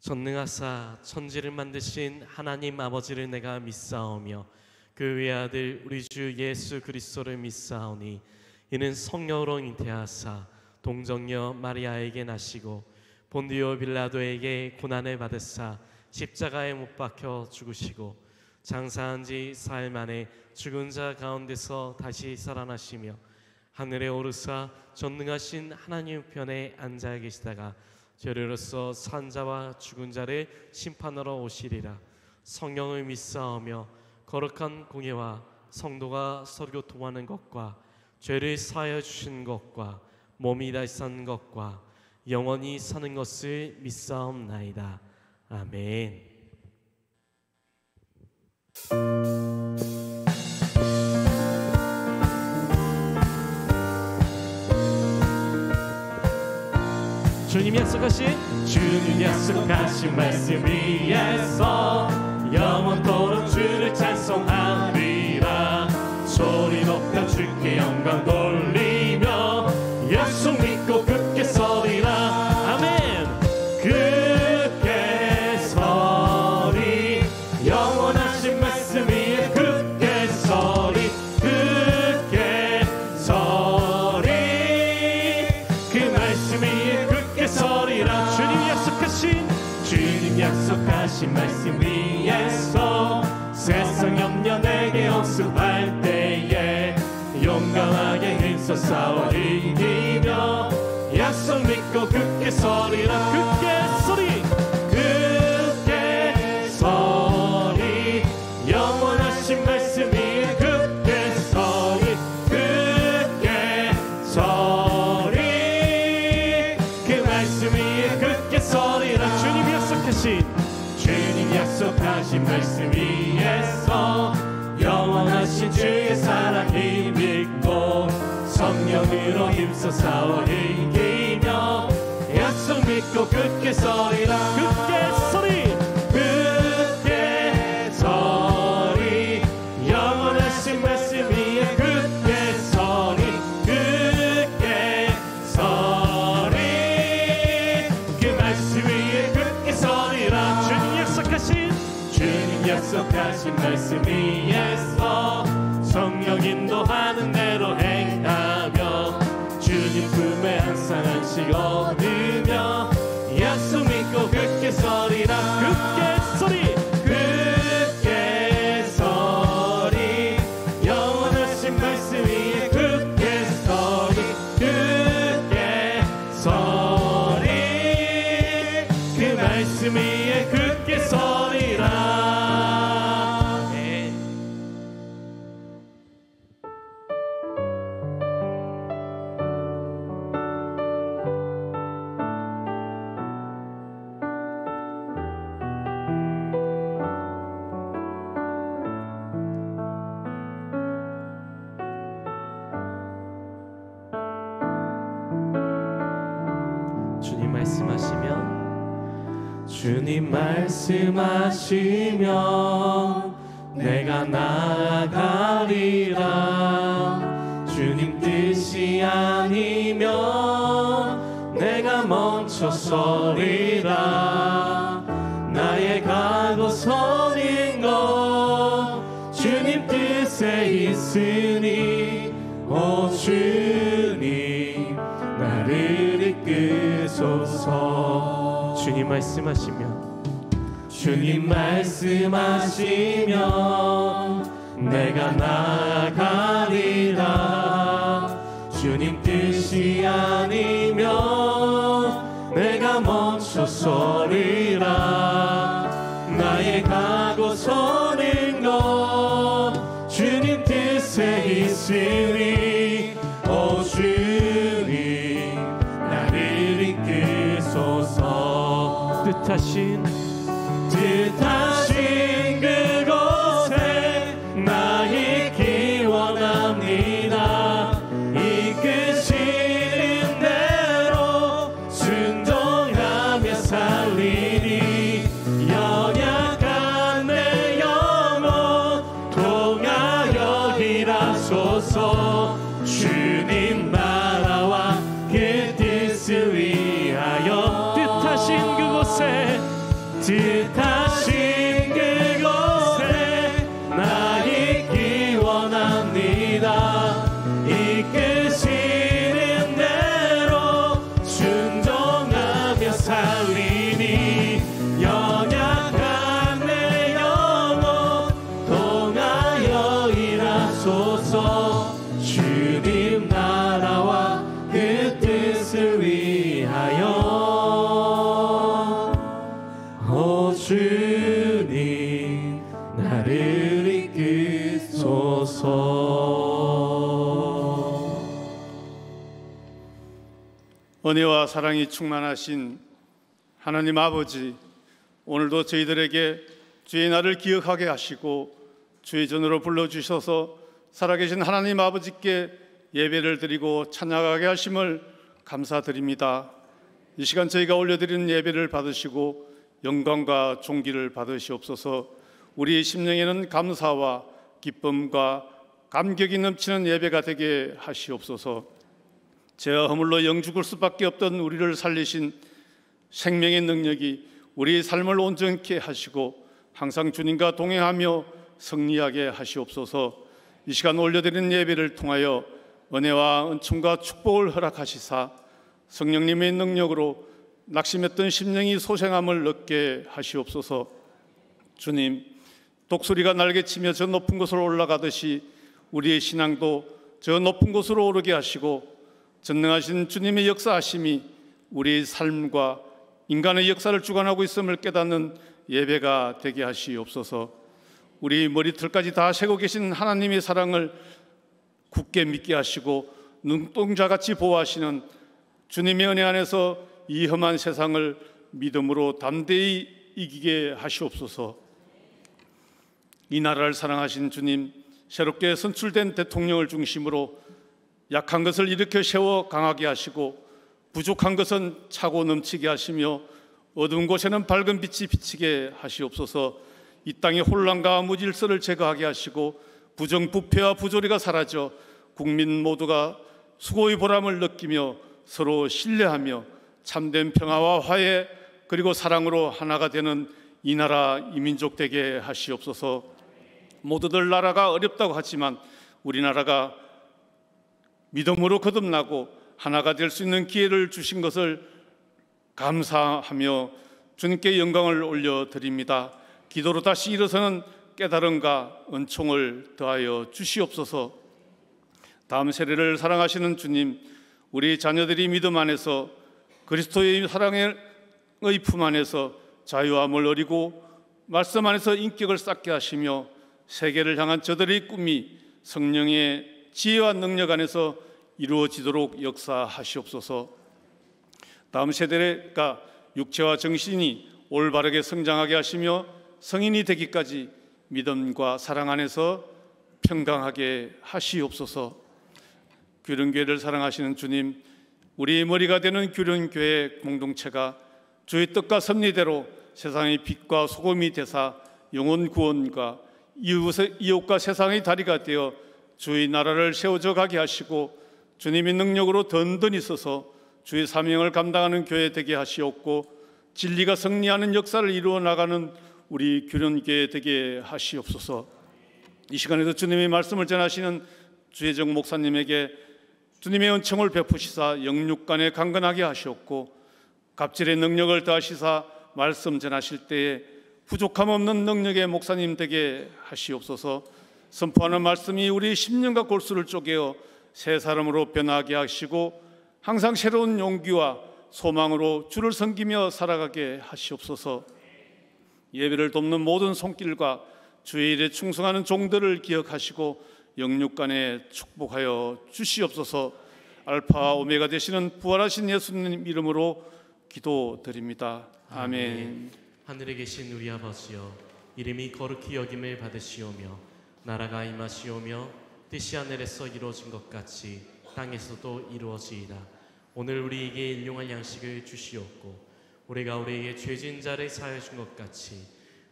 전능하사 천지를 만드신 하나님 아버지를 내가 믿사오며 그 외아들 우리 주 예수 그리스도를 믿사오니 이는 성령으로 잉태하사 동정녀 마리아에게 나시고 본디오 빌라도에게 고난을 받으사 십자가에 못 박혀 죽으시고 장사한 지 사흘 만에 죽은 자 가운데서 다시 살아나시며 하늘에 오르사 전능하신 하나님 편에 앉아 계시다가 저리로서 산 자와 죽은 자를 심판하러 오시리라. 성령을 믿사오며 거룩한 공예와 성도가 서로 교통하는 것과 죄를 사하여 주신 것과 몸이 다시 산 것과 영원히 사는 것을 믿사옵나이다. 아멘. 주님 약속하신 말씀 위에서 영원토록 주를 찬송하리라. 소리 높여 주께 영광 돌리며 약속 믿고 굳게 서리라. 아멘. 굳게 서리 영원하신 말씀 위에 굳게 서리 굳게 서리 그 말씀 위에 굳게 서리라. 주님 약속하신 말씀 위에서 세상 염려 내게 억습할 때에 용감하게 힘써 싸워 이기며 약속 믿고 굳게 서리라. 굳게 서리 굳게 서리 영원하신 말씀 위에 굳게 서리 굳게 서리 그 말씀 위에 굳게 서리라. 주님 약속하신 말씀 위에서 영원하신 주의 사랑 힘입고 성령으로 힘써 싸워 이기며 약속 믿고 굳게 서리라. 굳게 서리 굳게 서리 영원하신 말씀 위에 굳게 서리 굳게 서리 그 말씀 위에 굳게 서리라. 주님 약속하신 말씀 위에서 성령 인도하는 대로 행하며 주님 품에 항상 안식 얻으며 약속 믿고 굳게 서리라. 굳게 서리 굳게 서리 영원하신 말씀 위에 굳게 서리 굳게 서리 그 말씀 위에 굳게 서리라. 주님 말씀하시면 내가 나아가리라. 주님 뜻이 아니면 내가 멈춰 서리라. 나의 가고 서는 것 주님 뜻에 있으니 오 주님 나를 이끄소서. 주님 말씀하시면 내가 나아가리라. 주님 뜻이 아니면 내가 멈춰 서리라. 나의 가고 서는 것 주님 뜻에 있으니 오 주님 나를 이끄소서. 뜻하신 그곳에 나 있기 원합니다. 이끄시는 대로 순종하며 살리니 연약한 내 영혼 통하여 일하소서. 주님 나라와 그 뜻을 위하여 뜻하신 그곳에 주소서. 주님 나라와 그 뜻을 위하여 오 주님 나를 이끄소서. 은혜와 사랑이 충만하신 하나님 아버지, 오늘도 저희들에게 주의 날을 기억하게 하시고 주의 전으로 불러주셔서 살아계신 하나님 아버지께 예배를 드리고 찬양하게 하심을 감사드립니다. 이 시간 저희가 올려드리는 예배를 받으시고 영광과 존귀를 받으시옵소서. 우리 심령에는 감사와 기쁨과 감격이 넘치는 예배가 되게 하시옵소서. 죄와 허물로 영죽을 수밖에 없던 우리를 살리신 생명의 능력이 우리의 삶을 온전케 하시고 항상 주님과 동행하며 승리하게 하시옵소서. 이 시간 올려드리는 예배를 통하여 은혜와 은총과 축복을 허락하시사 성령님의 능력으로 낙심했던 심령이 소생함을 얻게 하시옵소서. 주님, 독수리가 날개치며 저 높은 곳으로 올라가듯이 우리의 신앙도 저 높은 곳으로 오르게 하시고 전능하신 주님의 역사하심이 우리의 삶과 인간의 역사를 주관하고 있음을 깨닫는 예배가 되게 하시옵소서. 우리 머리털까지 다 세고 계신 하나님의 사랑을 굳게 믿게 하시고 눈동자같이 보호하시는 주님의 은혜 안에서 이 험한 세상을 믿음으로 담대히 이기게 하시옵소서. 이 나라를 사랑하신 주님, 새롭게 선출된 대통령을 중심으로 약한 것을 일으켜 세워 강하게 하시고 부족한 것은 차고 넘치게 하시며 어두운 곳에는 밝은 빛이 비치게 하시옵소서. 이 땅의 혼란과 무질서를 제거하게 하시고 부정부패와 부조리가 사라져 국민 모두가 수고의 보람을 느끼며 서로 신뢰하며 참된 평화와 화해 그리고 사랑으로 하나가 되는 이 나라 이 민족 되게 하시옵소서. 모두들 나라가 어렵다고 하지만 우리나라가 믿음으로 거듭나고 하나가 될 수 있는 기회를 주신 것을 감사하며 주님께 영광을 올려드립니다. 기도로 다시 일어서는 깨달음과 은총을 더하여 주시옵소서. 다음 세대를 사랑하시는 주님, 우리 자녀들이 믿음 안에서 그리스도의 사랑의 품 안에서 자유함을 누리고 말씀 안에서 인격을 쌓게 하시며 세계를 향한 저들의 꿈이 성령의 지혜와 능력 안에서 이루어지도록 역사하시옵소서. 다음 세대가 육체와 정신이 올바르게 성장하게 하시며 성인이 되기까지 믿음과 사랑 안에서 평강하게 하시옵소서. 규련교회를 사랑하시는 주님, 우리 머리가 되는 규련교회 공동체가 주의 뜻과 섭리대로 세상의 빛과 소금이 되사 영혼 구원과 이웃과 세상의 다리가 되어 주의 나라를 세워져 가게 하시고 주님의 능력으로 든든히 서서 주의 사명을 감당하는 교회 되게 하시옵고 진리가 승리하는 역사를 이루어 나가는 우리 규련교회 되게 하시옵소서. 이 시간에도 주님의 말씀을 전하시는 주혜정 목사님에게 주님의 은총을 베푸시사 영육간에 강건하게 하시옵고 갑질의 능력을 더하시사 말씀 전하실 때에 부족함 없는 능력의 목사님 되게 하시옵소서. 선포하는 말씀이 우리 심령과 골수를 쪼개어 새 사람으로 변하게 하시고 항상 새로운 용기와 소망으로 주를 섬기며 살아가게 하시옵소서. 예배를 돕는 모든 손길과 주의 일에 충성하는 종들을 기억하시고 영육간에 축복하여 주시옵소서. 알파와 오메가 되시는 부활하신 예수님 이름으로 기도드립니다. 아멘. 하늘에 계신 우리 아버지여, 이름이 거룩히 여김을 받으시오며 나라가 임하시오며 뜻이 하늘에서 이루어진 것 같이 땅에서도 이루어지이다. 오늘 우리에게 일용할 양식을 주시옵고 우리가 우리에게 죄진 자를 사하여 준 것 같이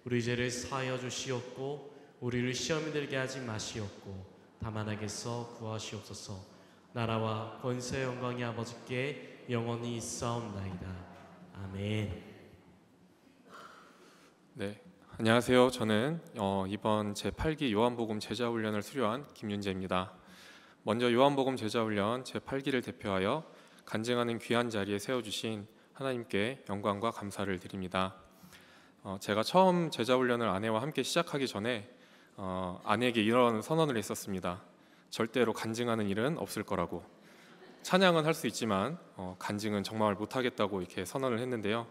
우리 죄를 사하여 주시옵고 우리를 시험에 들게 하지 마시옵고 다만 악에서 구하시옵소서. 나라와 권세와 영광이 아버지께 영원히 있사옵나이다. 아멘. 네, 안녕하세요. 저는 이번 제8기 요한복음 제자훈련을 수료한 김윤재입니다. 먼저 요한복음 제자훈련 제8기를 대표하여 간증하는 귀한 자리에 세워주신 하나님께 영광과 감사를 드립니다. 제가 처음 제자훈련을 아내와 함께 시작하기 전에 아내에게 이런 선언을 했었습니다. 절대로 간증하는 일은 없을 거라고. 찬양은 할 수 있지만 간증은 정말 못하겠다고 이렇게 선언을 했는데요.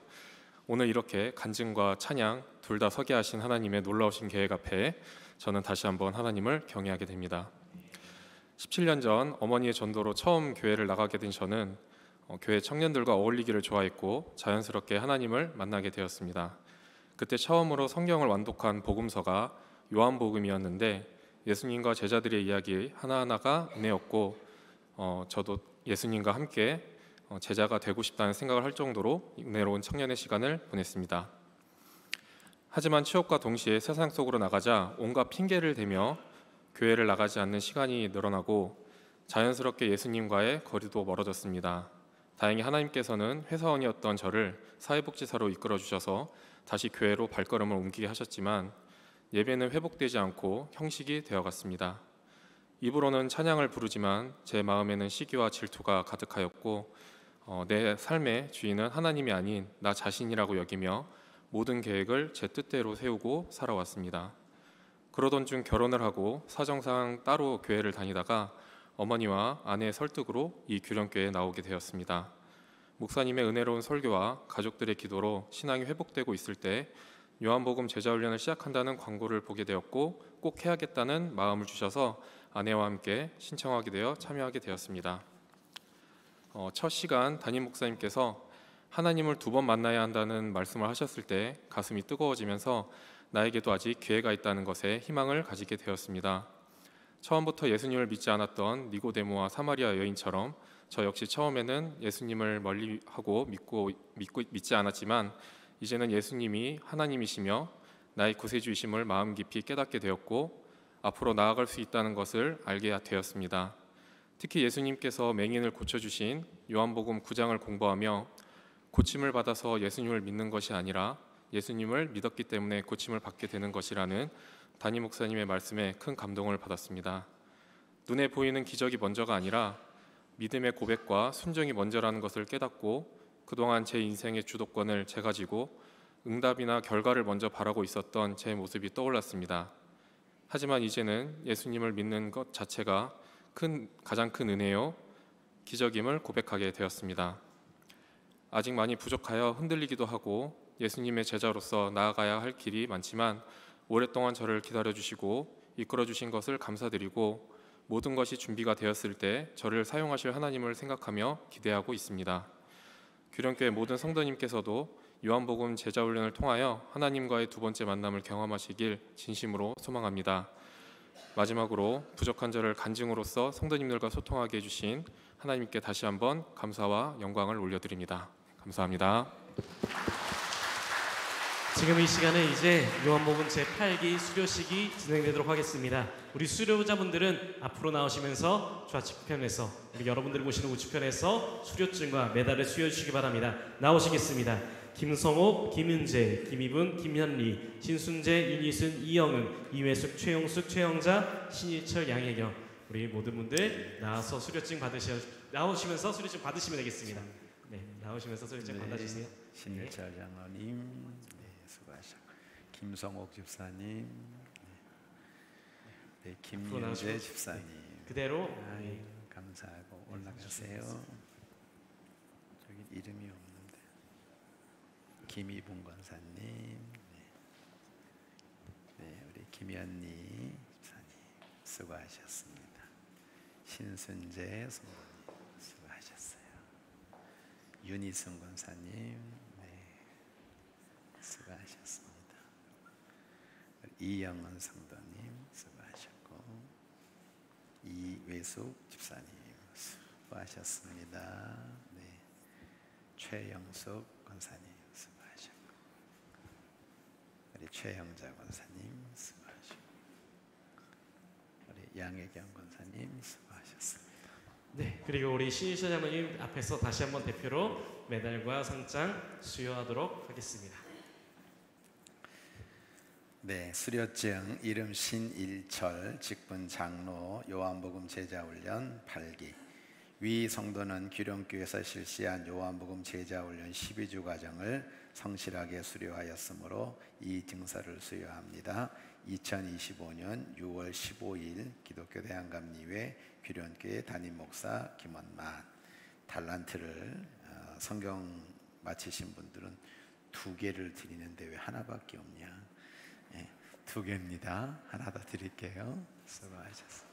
오늘 이렇게 간증과 찬양 둘 다 서게 하신 하나님의 놀라우신 계획 앞에 저는 다시 한번 하나님을 경외하게 됩니다. 17년 전 어머니의 전도로 처음 교회를 나가게 된 저는 교회 청년들과 어울리기를 좋아했고 자연스럽게 하나님을 만나게 되었습니다. 그때 처음으로 성경을 완독한 복음서가 요한복음이었는데 예수님과 제자들의 이야기 하나하나가 은혜였고 저도 예수님과 함께 제자가 되고 싶다는 생각을 할 정도로 은혜로운 청년의 시간을 보냈습니다. 하지만 취업과 동시에 세상 속으로 나가자 온갖 핑계를 대며 교회를 나가지 않는 시간이 늘어나고 자연스럽게 예수님과의 거리도 멀어졌습니다. 다행히 하나님께서는 회사원이었던 저를 사회복지사로 이끌어 주셔서 다시 교회로 발걸음을 옮기게 하셨지만 예배는 회복되지 않고 형식이 되어갔습니다. 입으로는 찬양을 부르지만 제 마음에는 시기와 질투가 가득하였고 내 삶의 주인은 하나님이 아닌 나 자신이라고 여기며 모든 계획을 제 뜻대로 세우고 살아왔습니다. 그러던 중 결혼을 하고 사정상 따로 교회를 다니다가 어머니와 아내의 설득으로 이 규령교회에 나오게 되었습니다. 목사님의 은혜로운 설교와 가족들의 기도로 신앙이 회복되고 있을 때 요한복음 제자훈련을 시작한다는 광고를 보게 되었고 꼭 해야겠다는 마음을 주셔서 아내와 함께 신청하게 되어 참여하게 되었습니다. 첫 시간 담임 목사님께서 하나님을 2번 만나야 한다는 말씀을 하셨을 때 가슴이 뜨거워지면서 나에게도 아직 기회가 있다는 것에 희망을 가지게 되었습니다. 처음부터 예수님을 믿지 않았던 니고데모와 사마리아 여인처럼 저 역시 처음에는 예수님을 멀리하고 믿지 않았지만 이제는 예수님이 하나님이시며 나의 구세주이심을 마음 깊이 깨닫게 되었고 앞으로 나아갈 수 있다는 것을 알게 되었습니다. 특히 예수님께서 맹인을 고쳐주신 요한복음 9장을 공부하며 고침을 받아서 예수님을 믿는 것이 아니라 예수님을 믿었기 때문에 고침을 받게 되는 것이라는 담임 목사님의 말씀에 큰 감동을 받았습니다. 눈에 보이는 기적이 먼저가 아니라 믿음의 고백과 순종이 먼저라는 것을 깨닫고 그동안 제 인생의 주도권을 제가 지고 응답이나 결과를 먼저 바라고 있었던 제 모습이 떠올랐습니다. 하지만 이제는 예수님을 믿는 것 자체가 가장 큰 은혜요 기적임을 고백하게 되었습니다. 아직 많이 부족하여 흔들리기도 하고 예수님의 제자로서 나아가야 할 길이 많지만 오랫동안 저를 기다려주시고 이끌어주신 것을 감사드리고 모든 것이 준비가 되었을 때 저를 사용하실 하나님을 생각하며 기대하고 있습니다. 규령교회 모든 성도님께서도 요한복음 제자훈련을 통하여 하나님과의 2번째 만남을 경험하시길 진심으로 소망합니다. 마지막으로 부족한 저를 간증으로써 성도님들과 소통하게 해주신 하나님께 다시 한번 감사와 영광을 올려드립니다. 감사합니다. 지금 이 시간에 이제 요한복음 제8기 수료식이 진행되도록 하겠습니다. 우리 수료자분들은 앞으로 나오시면서 좌측편에서 우리 여러분들이 보시는 우측편에서 수료증과 메달을 수여해 주시기 바랍니다. 나오시겠습니다. 김성옥, 김윤재, 김희분, 김현리, 신순재, 윤희순, 이영은, 이회숙, 최용숙, 최영자, 신일철, 양혜경 우리 모든 분들 나와서 나오시면서 수료증 받으시면 되겠습니다. 네, 나오시면서 수료증 받아주세요. 신일철 장로님 수고하셨고 김성옥 집사님, 네, 김윤재 집사님 그대로 감사하고 올라가세요. 저기 이름이 없는데 김희분 권사님, 네, 우리 김현리 집사님 수고하셨습니다. 신순재 성도님 수고하셨어요. 윤희승 권사님 수고하셨습니다. 이영은 성도님 수고하셨고 이외숙 집사님 수고하셨습니다. 네. 최영숙 권사님 수고하셨고 우리 최영자 권사님 수고하셨고 우리 양혜경 권사님 수고하셨습니다. 네, 그리고 우리 신일철 장로님 앞에서 다시 한번 대표로 메달과 상장 수여하도록 하겠습니다. 네, 수료증 이름 신일철 직분 장로 요한복음 제자훈련 8기 위 성도는 규령교에서 실시한 요한복음 제자훈련 12주 과정을 성실하게 수료하였으므로 이 증서를 수여합니다. 2025년 6월 15일 기독교 대한감리회 귀련교회 담임 목사 김원만. 달란트를 성경 마치신 분들은 2개를 드리는데 왜 하나밖에 없냐? 2개입니다. 하나 더 드릴게요. 수고하셨습니다.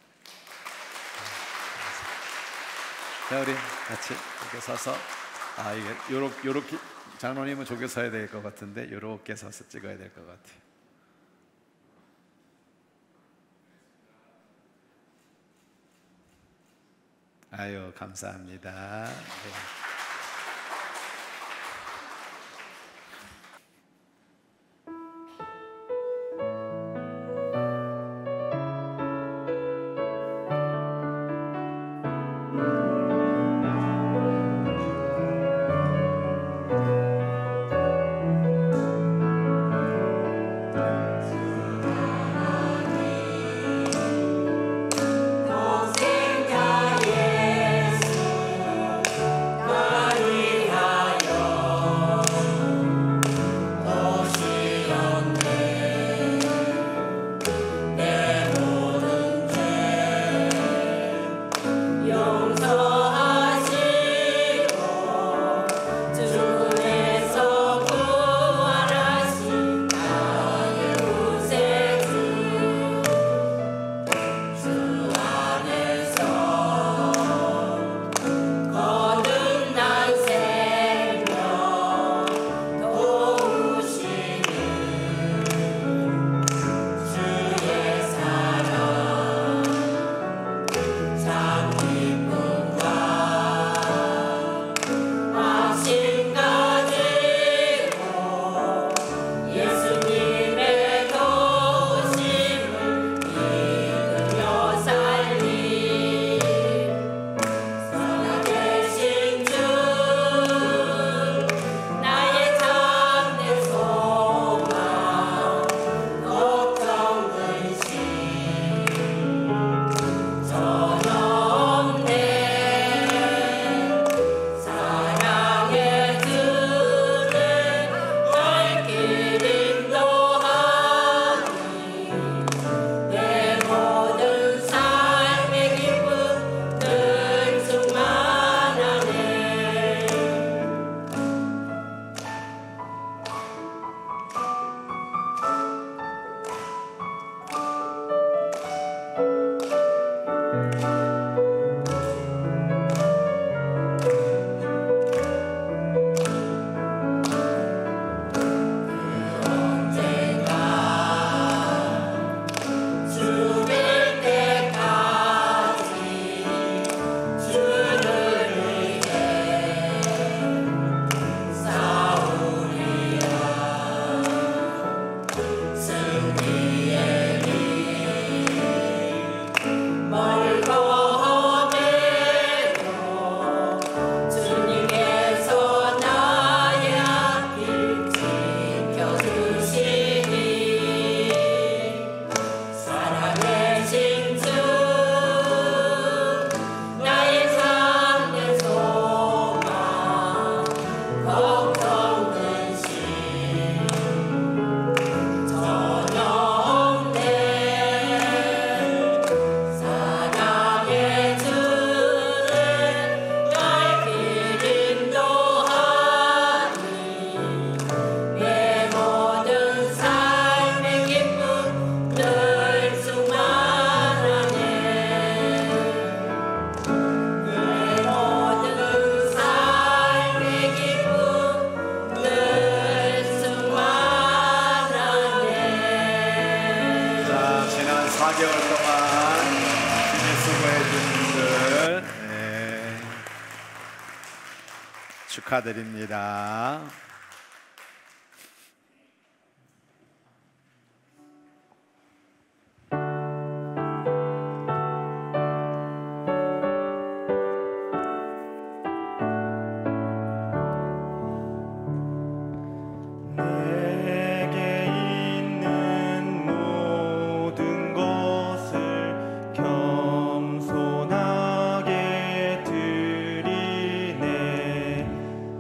자, 우리 같이 이렇게 서서 이게 요렇게 장로님은 저기 서야 될 것 같은데 요렇게 서서 찍어야 될 것 같아요. 아유, 감사합니다. 네. 축하드립니다.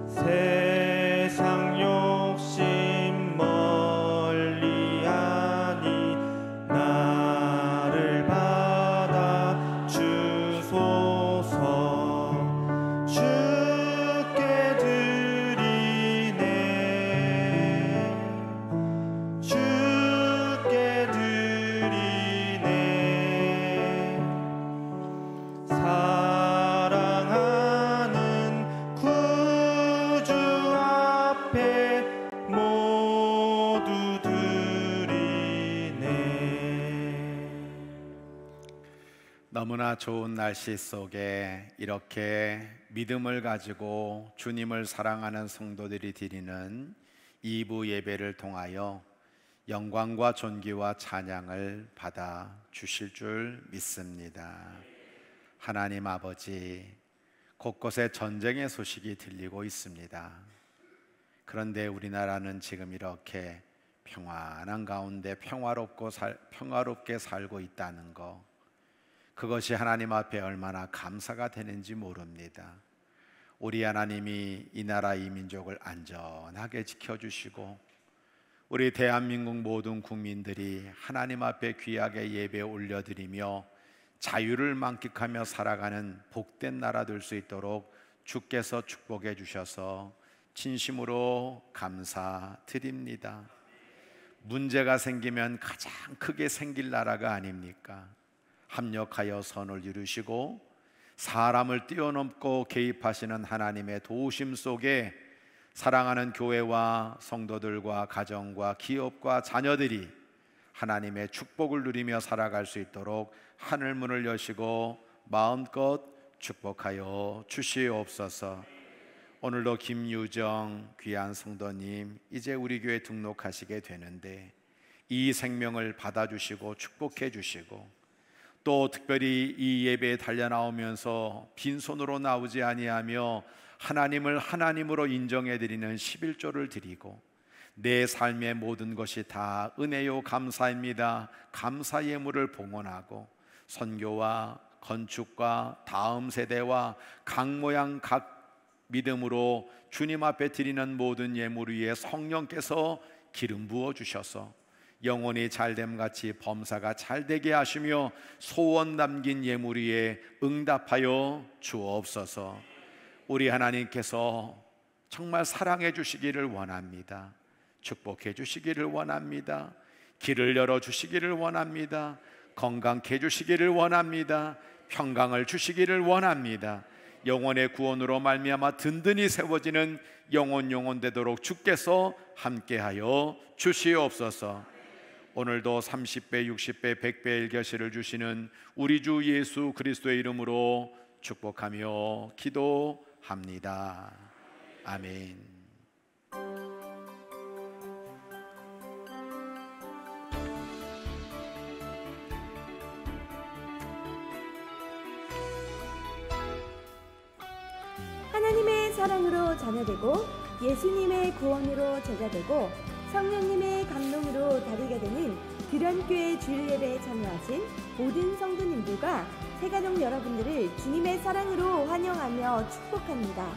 세상 너무나 좋은 날씨 속에 이렇게 믿음을 가지고 주님을 사랑하는 성도들이 드리는 2부 예배를 통하여 영광과 존귀와 찬양을 받아 주실 줄 믿습니다. 하나님 아버지, 곳곳에 전쟁의 소식이 들리고 있습니다. 그런데 우리나라는 지금 이렇게 평안한 가운데 평화롭게 살고 있다는 것, 그것이 하나님 앞에 얼마나 감사가 되는지 모릅니다. 우리 하나님이 이 나라 이 민족을 안전하게 지켜주시고 우리 대한민국 모든 국민들이 하나님 앞에 귀하게 예배 올려드리며 자유를 만끽하며 살아가는 복된 나라 될 수 있도록 주께서 축복해 주셔서 진심으로 감사드립니다. 문제가 생기면 가장 크게 생길 나라가 아닙니까? 합력하여 선을 이루시고 사람을 뛰어넘고 개입하시는 하나님의 도우심 속에 사랑하는 교회와 성도들과 가정과 기업과 자녀들이 하나님의 축복을 누리며 살아갈 수 있도록 하늘문을 여시고 마음껏 축복하여 주시옵소서. 오늘도 김유정 귀한 성도님 이제 우리 교회 등록하시게 되는데 이 생명을 받아주시고 축복해 주시고 또 특별히 이 예배에 달려나오면서 빈손으로 나오지 아니하며 하나님을 하나님으로 인정해드리는 11조를 드리고 내 삶의 모든 것이 다 은혜요 감사입니다. 감사 예물을 봉헌하고 선교와 건축과 다음 세대와 각 모양 각 믿음으로 주님 앞에 드리는 모든 예물 위에 성령께서 기름 부어 주셔서 영혼이 잘됨같이 범사가 잘되게 하시며 소원 담긴 예물 위에 응답하여 주옵소서. 우리 하나님께서 정말 사랑해 주시기를 원합니다. 축복해 주시기를 원합니다. 길을 열어 주시기를 원합니다. 건강케 해주시기를 원합니다. 평강을 주시기를 원합니다. 영혼의 구원으로 말미암아 든든히 세워지는 영혼 되도록 주께서 함께하여 주시옵소서. 오늘도 30배, 60배, 100배의 일교시를 주시는 우리 주 예수 그리스도의 이름으로 축복하며 기도합니다. 아멘. 하나님의 사랑으로 자녀되고 예수님의 구원으로 제자되고 성령님의 감동으로 다리가 되는 규련교회 주일 예배에 참여하신 모든 성도님들과 새가족 여러분들을 주님의 사랑으로 환영하며 축복합니다.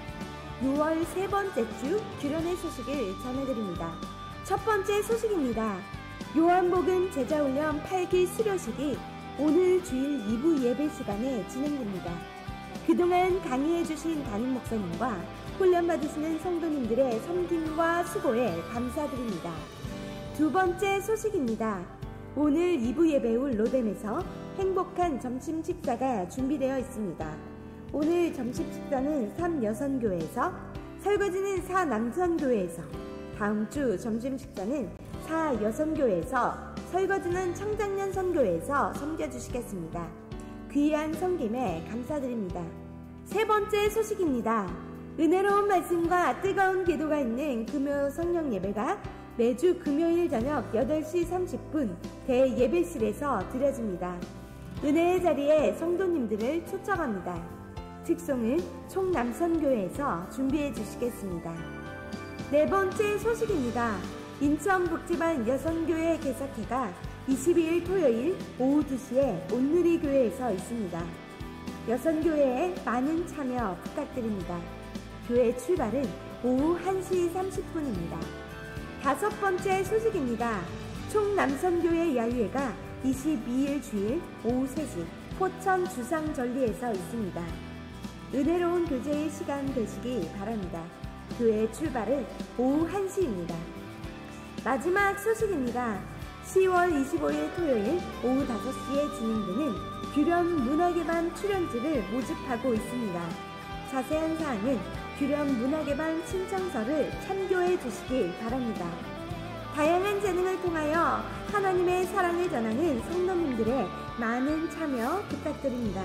6월 세 번째 주 규련의 소식을 전해드립니다. 첫 번째 소식입니다. 요한복음 제자훈련 8기 수료식이 오늘 주일 2부 예배 시간에 진행됩니다. 그동안 강의해주신 담임 목사님과 훈련받으시는 성도님들의 섬김과 수고에 감사드립니다. 두 번째 소식입니다. 오늘 2부 예배 후 로뎀에서 행복한 점심 식사가 준비되어 있습니다. 오늘 점심 식사는 3여선교회에서, 설거지는 4남선교회에서, 다음 주 점심 식사는 4여선교회에서, 설거지는 청장년 선교회에서 섬겨주시겠습니다. 귀한 섬김에 감사드립니다. 세 번째 소식입니다. 은혜로운 말씀과 뜨거운 기도가 있는 금요 성령 예배가 매주 금요일 저녁 8시 30분 대예배실에서 드려집니다. 은혜의 자리에 성도님들을 초청합니다. 특송은 총남선교회에서 준비해 주시겠습니다. 네 번째 소식입니다. 인천북지반 여선교회 개석회가 22일 토요일 오후 2시에 온누리교회에서 있습니다. 여선교회에 많은 참여 부탁드립니다. 교회 출발은 오후 1시 30분입니다. 다섯 번째 소식입니다. 총남선교회 야유회가 22일 주일 오후 3시 포천 주상절리에서 있습니다. 은혜로운 교제의 시간 되시기 바랍니다. 교회 출발은 오후 1시입니다. 마지막 소식입니다. 10월 25일 토요일 오후 5시에 진행되는 규련 문화개반 출연지를 모집하고 있습니다. 자세한 사항은 규련 문화개반 신청서를 참고해 주시길 바랍니다. 다양한 재능을 통하여 하나님의 사랑을 전하는 성도님들의 많은 참여 부탁드립니다.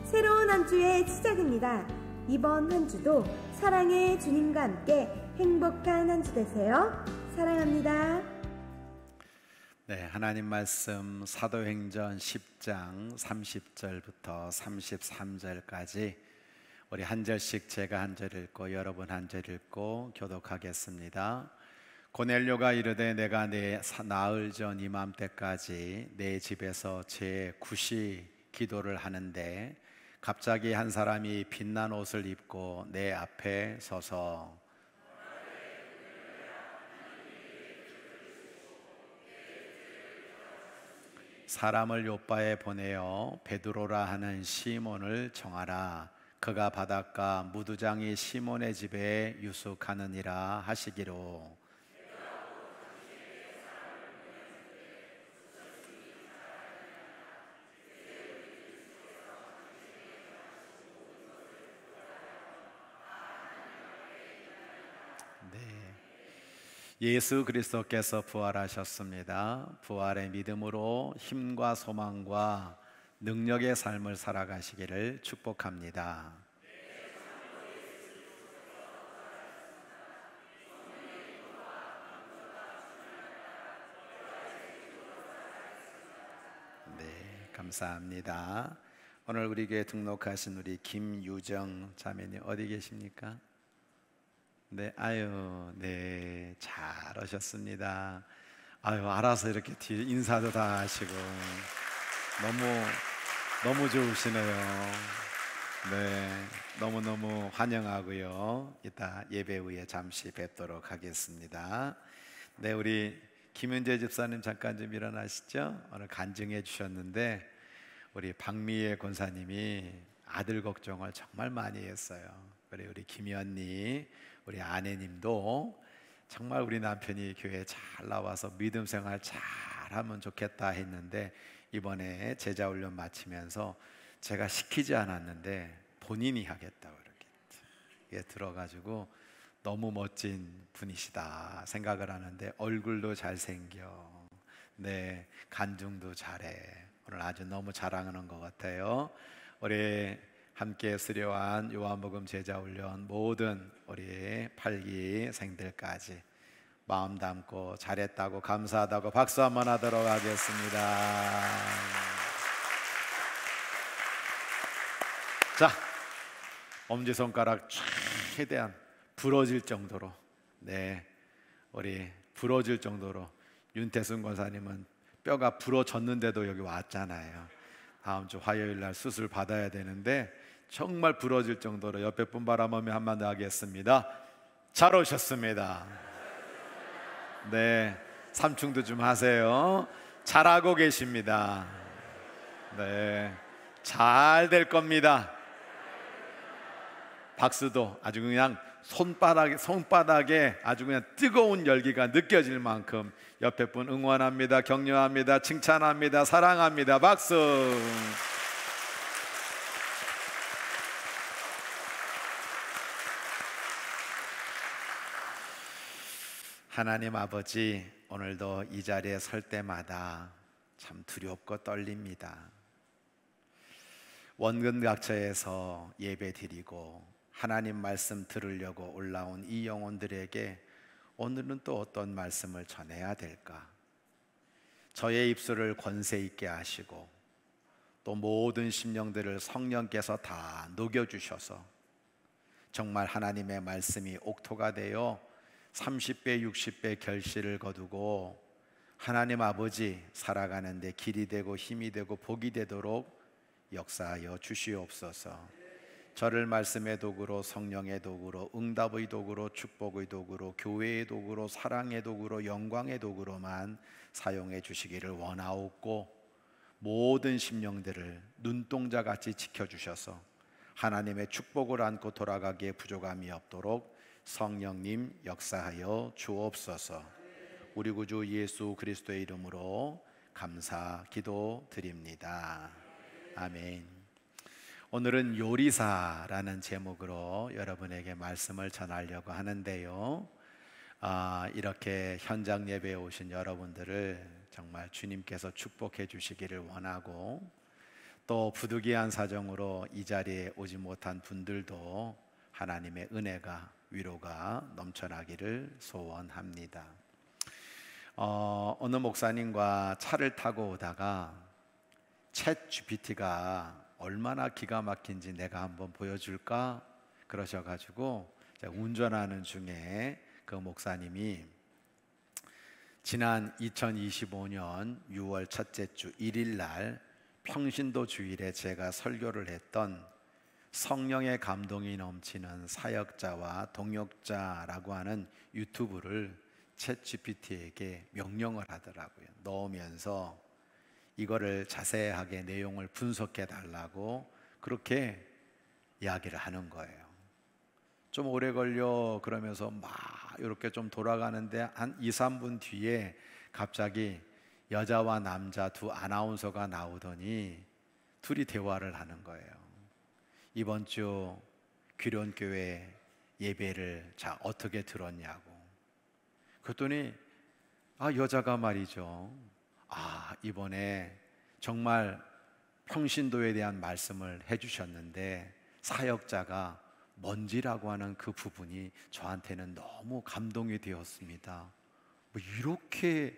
새로운 한 주의 시작입니다. 이번 한 주도 사랑의 주님과 함께 행복한 한 주 되세요. 사랑합니다. 네, 하나님 말씀 사도행전 10장 30절부터 33절까지 우리 한 절씩 제가 한 절 읽고 여러분 한 절 읽고 교독하겠습니다. 고넬료가 이르되 내가 내 나흘 전 이맘때까지 내 집에서 제 구시 기도를 하는데 갑자기 한 사람이 빛난 옷을 입고 내 앞에 서서 사람을 요바에 보내어 베드로라 하는 시몬을 청하라. 그가 바닷가 무두장이 시몬의 집에 유숙하느니라 하시기로. 예수 그리스도께서 부활하셨습니다. 부활의 믿음으로 힘과 소망과 능력의 삶을 살아가시기를 축복합니다. 네, 감사합니다. 오늘 우리 교회 등록하신 우리 김유정 자매님 어디 계십니까? 네, 네, 잘 오셨습니다. 알아서 이렇게 뒤에 인사도 다 하시고 너무 좋으시네요. 네, 너무너무 환영하고요. 이따 예배 후에 잠시 뵙도록 하겠습니다. 네, 우리 김윤재 집사님 잠깐 좀 일어나시죠. 오늘 간증해 주셨는데 우리 박미애 권사님이 아들 걱정을 정말 많이 했어요. 그래 우리 김연니 우리 아내님도 정말 우리 남편이 교회에 잘 나와서 믿음 생활 잘하면 좋겠다 했는데 이번에 제자 훈련 마치면서 제가 시키지 않았는데 본인이 하겠다고 이렇게 들어가지고 너무 멋진 분이시다 생각을 하는데 얼굴도 잘생겨, 네, 간증도 잘해. 오늘 아주 너무 자랑하는 것 같아요. 우리 함께 수료한 요한복음 제자훈련 모든 우리 8기생들까지 마음 담고 잘했다고 감사하다고 박수 한번 하도록 하겠습니다. 자, 엄지손가락 최대한 부러질 정도로, 네, 우리 부러질 정도로. 윤태순 권사님은 뼈가 부러졌는데도 여기 왔잖아요. 다음 주 화요일 날 수술 받아야 되는데 정말 부러질 정도로 옆에 분 바라보며 한마디 하겠습니다. 잘 오셨습니다. 네, 삼충도 좀 하세요. 잘하고 계십니다. 네, 잘 될 겁니다. 박수도 아주 그냥 손바닥에 아주 그냥 뜨거운 열기가 느껴질 만큼 옆에 분 응원합니다. 격려합니다. 칭찬합니다. 사랑합니다. 박수. 하나님 아버지, 오늘도 이 자리에 설 때마다 참 두렵고 떨립니다. 원근각처에서 예배 드리고 하나님 말씀 들으려고 올라온 이 영혼들에게 오늘은 또 어떤 말씀을 전해야 될까? 저의 입술을 권세 있게 하시고 또 모든 심령들을 성령께서 다 녹여주셔서 정말 하나님의 말씀이 옥토가 되어 30배 60배 결실을 거두고 하나님 아버지 살아가는데 길이 되고 힘이 되고 복이 되도록 역사하여 주시옵소서. 저를 말씀의 도구로, 성령의 도구로, 응답의 도구로, 축복의 도구로, 교회의 도구로, 사랑의 도구로, 영광의 도구로만 사용해 주시기를 원하옵고 모든 심령들을 눈동자같이 지켜주셔서 하나님의 축복을 안고 돌아가기에 부족함이 없도록 성령님 역사하여 주옵소서. 우리 구주 예수 그리스도의 이름으로 감사 기도드립니다. 아멘. 오늘은 요리사라는 제목으로 여러분에게 말씀을 전하려고 하는데요, 이렇게 현장 예배에 오신 여러분들을 정말 주님께서 축복해 주시기를 원하고, 또 부득이한 사정으로 이 자리에 오지 못한 분들도 하나님의 은혜가, 위로가 넘쳐나기를 소원합니다. 어느 목사님과 차를 타고 오다가 챗 GPT가 얼마나 기가 막힌지 내가 한번 보여줄까 그러셔가지고 운전하는 중에 그 목사님이 지난 2025년 6월 첫째 주 1일 날 평신도 주일에 제가 설교를 했던 성령의 감동이 넘치는 사역자와 동역자라고 하는 유튜브를 챗 GPT에게 명령을 하더라고요. 넣으면서 이거를 자세하게 내용을 분석해 달라고 그렇게 이야기를 하는 거예요. 좀 오래 걸려 그러면서 막 이렇게 좀 돌아가는데 한 2, 3분 뒤에 갑자기 여자와 남자 두 아나운서가 나오더니 둘이 대화를 하는 거예요. 이번 주 귀련교회 예배를 어떻게 들었냐고. 그랬더니 여자가 말이죠, 이번에 정말 평신도에 대한 말씀을 해주셨는데 사역자가 먼지라고 하는 그 부분이 저한테는 너무 감동이 되었습니다. 이렇게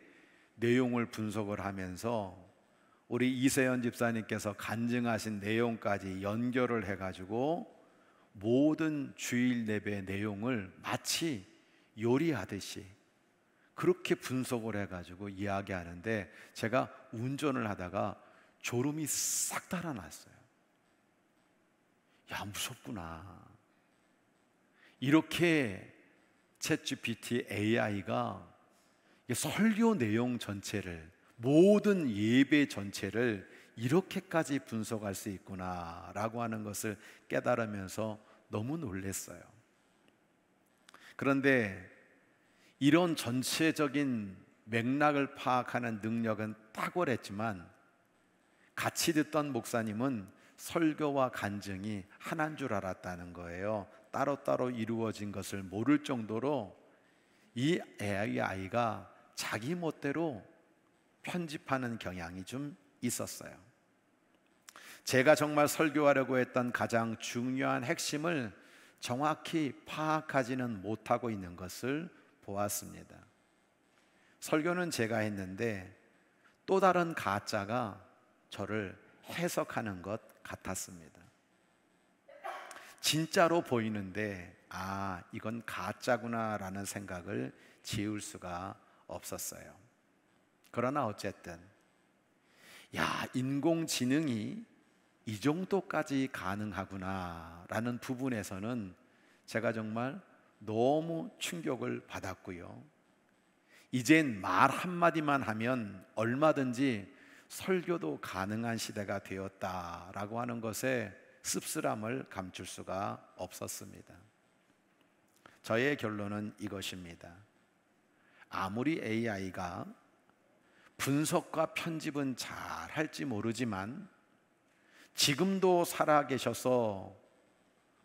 내용을 분석을 하면서 우리 이세연 집사님께서 간증하신 내용까지 연결을 해가지고 모든 주일 예배 내용을 마치 요리하듯이 그렇게 분석을 해가지고 이야기하는데, 제가 운전을 하다가 졸음이 싹 달아났어요. 야, 무섭구나. 이렇게 챗GPT AI가 설교 내용 전체를, 모든 예배 전체를 이렇게까지 분석할 수 있구나라고 하는 것을 깨달으면서 너무 놀랐어요. 그런데 이런 전체적인 맥락을 파악하는 능력은 탁월했지만 같이 듣던 목사님은 설교와 간증이 하나인 줄 알았다는 거예요. 따로따로 이루어진 것을 모를 정도로 이 AI가 자기 멋대로 편집하는 경향이 좀 있었어요. 제가 정말 설교하려고 했던 가장 중요한 핵심을 정확히 파악하지는 못하고 있는 것을 보았습니다. 설교는 제가 했는데 또 다른 가짜가 저를 해석하는 것 같았습니다. 진짜로 보이는데 이건 가짜구나라는 생각을 지울 수가 없었어요. 그러나 어쨌든 인공지능이 이 정도까지 가능하구나라는 부분에서는 제가 정말 너무 충격을 받았고요. 이젠 말 한마디만 하면 얼마든지 설교도 가능한 시대가 되었다라고 하는 것에 씁쓸함을 감출 수가 없었습니다. 저의 결론은 이것입니다. 아무리 AI가 분석과 편집은 잘 할지 모르지만 지금도 살아계셔서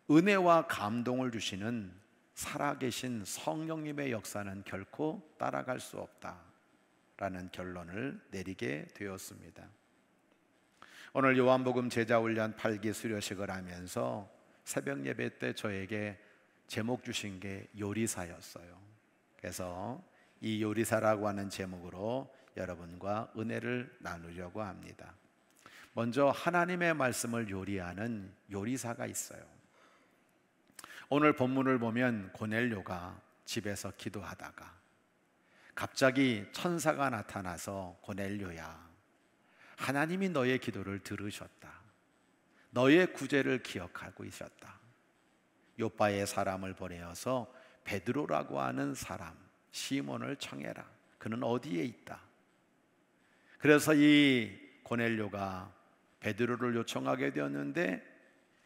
은혜와 감동을 주시는 살아계신 성령님의 역사는 결코 따라갈 수 없다라는 결론을 내리게 되었습니다. 오늘 요한복음 제자훈련 8기 수료식을 하면서 새벽 예배 때 저에게 제목 주신 게 요리사였어요. 그래서 이 요리사라고 하는 제목으로 여러분과 은혜를 나누려고 합니다. 먼저 하나님의 말씀을 요리하는 요리사가 있어요. 오늘 본문을 보면 고넬료가 집에서 기도하다가 갑자기 천사가 나타나서 고넬료야, 하나님이 너의 기도를 들으셨다. 너의 구제를 기억하고 있었다. 요빠에 사람을 보내어서 베드로라고 하는 사람 시몬을 청해라. 그는 어디에 있다. 그래서 이 고넬료가 베드로를 요청하게 되었는데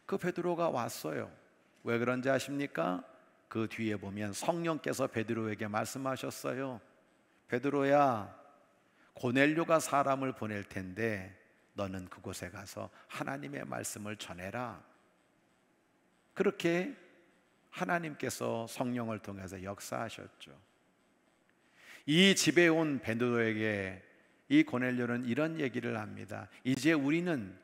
그 베드로가 왔어요. 왜 그런지 아십니까? 그 뒤에 보면 성령께서 베드로에게 말씀하셨어요. 베드로야, 고넬료가 사람을 보낼 텐데 너는 그곳에 가서 하나님의 말씀을 전해라. 그렇게 하나님께서 성령을 통해서 역사하셨죠. 이 집에 온 베드로에게 이 고넬료는 이런 얘기를 합니다. 이제 우리는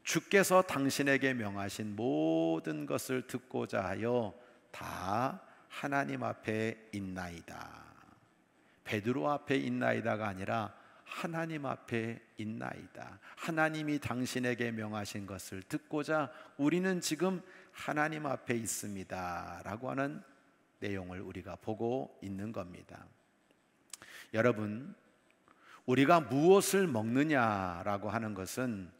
주께서 당신에게 명하신 모든 것을 듣고자 하여 다 하나님 앞에 있나이다. 베드로 앞에 있나이다가 아니라 하나님 앞에 있나이다. 하나님이 당신에게 명하신 것을 듣고자 우리는 지금 하나님 앞에 있습니다 라고 하는 내용을 우리가 보고 있는 겁니다. 여러분, 우리가 무엇을 먹느냐라고 하는 것은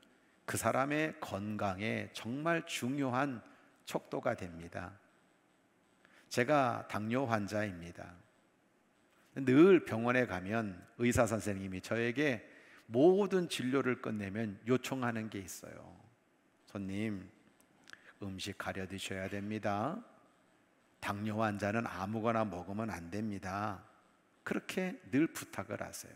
그 사람의 건강에 정말 중요한 척도가 됩니다. 제가 당뇨 환자입니다. 늘 병원에 가면 의사 선생님이 저에게 모든 진료를 끝내면 요청하는 게 있어요. 손님, 음식 가려 드셔야 됩니다. 당뇨 환자는 아무거나 먹으면 안 됩니다. 그렇게 늘 부탁을 하세요.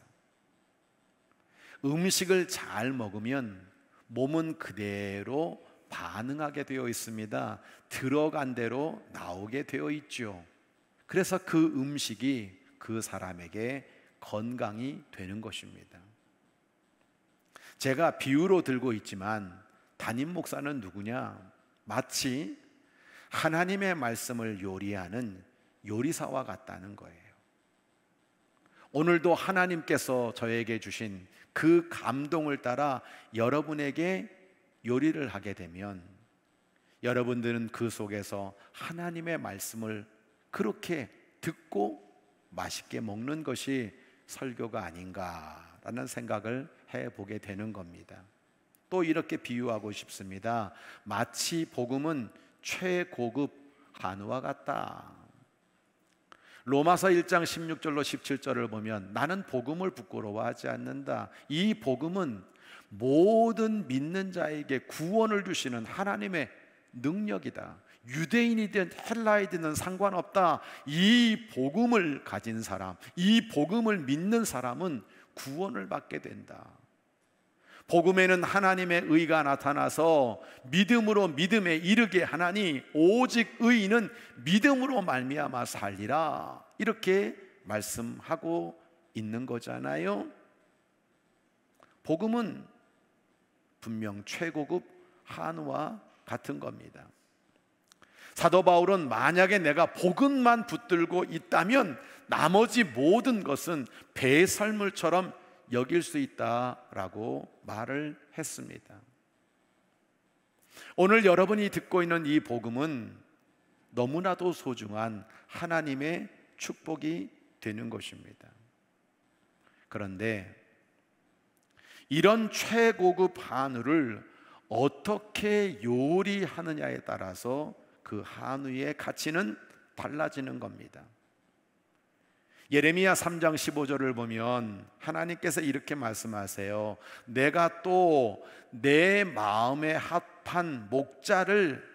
음식을 잘 먹으면 몸은 그대로 반응하게 되어 있습니다. 들어간 대로 나오게 되어 있죠. 그래서 그 음식이 그 사람에게 건강이 되는 것입니다. 제가 비유로 들고 있지만 담임 목사는 누구냐? 마치 하나님의 말씀을 요리하는 요리사와 같다는 거예요. 오늘도 하나님께서 저에게 주신 그 감동을 따라 여러분에게 요리를 하게 되면 여러분들은 그 속에서 하나님의 말씀을 그렇게 듣고 맛있게 먹는 것이 설교가 아닌가라는 생각을 해보게 되는 겁니다. 또 이렇게 비유하고 싶습니다. 마치 복음은 최고급 한우와 같다. 로마서 1장 16절로 17절을 보면 나는 복음을 부끄러워하지 않는다. 이 복음은 모든 믿는 자에게 구원을 주시는 하나님의 능력이다. 유대인이든 헬라이든 상관없다. 이 복음을 가진 사람, 이 복음을 믿는 사람은 구원을 받게 된다. 복음에는 하나님의 의가 나타나서 믿음으로 믿음에 이르게 하나니 오직 의인은 믿음으로 말미암아 살리라. 이렇게 말씀하고 있는 거잖아요. 복음은 분명 최고급 한우와 같은 겁니다. 사도 바울은 만약에 내가 복음만 붙들고 있다면 나머지 모든 것은 배설물처럼 여길 수 있다라고 말을 했습니다. 오늘 여러분이 듣고 있는 이 복음은 너무나도 소중한 하나님의 축복이 되는 것입니다. 그런데 이런 최고급 한우를 어떻게 요리하느냐에 따라서 그 한우의 가치는 달라지는 겁니다. 예레미야 3장 15절을 보면 하나님께서 이렇게 말씀하세요. 내가 또 내 마음에 합한 목자를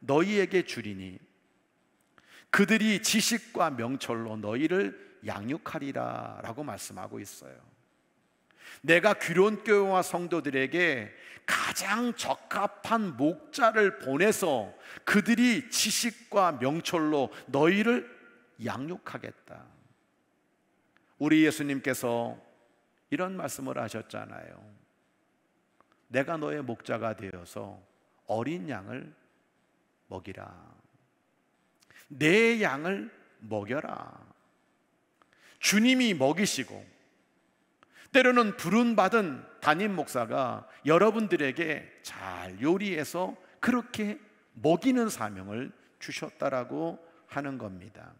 너희에게 주리니 그들이 지식과 명철로 너희를 양육하리라 라고 말씀하고 있어요. 내가 귀론교회와 성도들에게 가장 적합한 목자를 보내서 그들이 지식과 명철로 너희를 양육하겠다. 우리 예수님께서 이런 말씀을 하셨잖아요. 내가 너의 목자가 되어서 어린 양을 먹이라. 내 양을 먹여라. 주님이 먹이시고 때로는 부름받은 담임 목사가 여러분들에게 잘 요리해서 그렇게 먹이는 사명을 주셨다라고 하는 겁니다.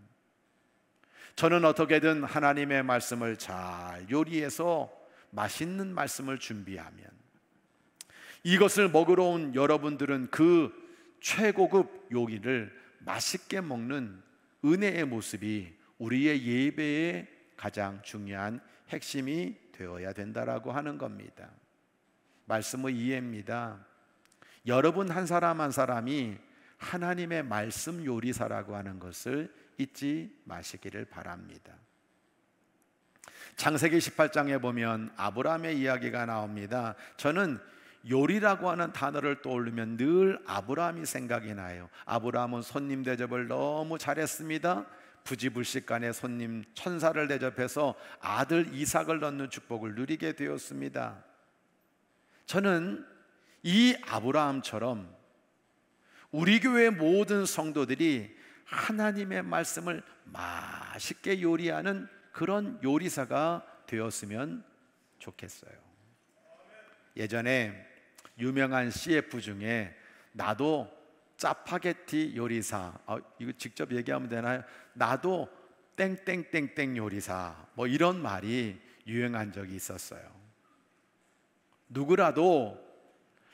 저는 어떻게든 하나님의 말씀을 잘 요리해서 맛있는 말씀을 준비하면 이것을 먹으러 온 여러분들은 그 최고급 요리를 맛있게 먹는 은혜의 모습이 우리의 예배의 가장 중요한 핵심이 되어야 된다라고 하는 겁니다. 말씀의 이해입니다. 여러분 한 사람 한 사람이 하나님의 말씀 요리사라고 하는 것을 잊지 마시기를 바랍니다. 창세기 18장에 보면 아브라함의 이야기가 나옵니다. 저는 요리라고 하는 단어를 떠올리면 늘 아브라함이 생각이 나요. 아브라함은 손님 대접을 너무 잘했습니다. 부지불식간에 손님 천사를 대접해서 아들 이삭을 낳는 축복을 누리게 되었습니다. 저는 이 아브라함처럼 우리 교회 모든 성도들이 하나님의 말씀을 맛있게 요리하는 그런 요리사가 되었으면 좋겠어요. 예전에 유명한 CF 중에 나도 짜파게티 요리사, 이거 직접 얘기하면 되나요? 나도 땡땡땡땡 요리사, 뭐 이런 말이 유행한 적이 있었어요. 누구라도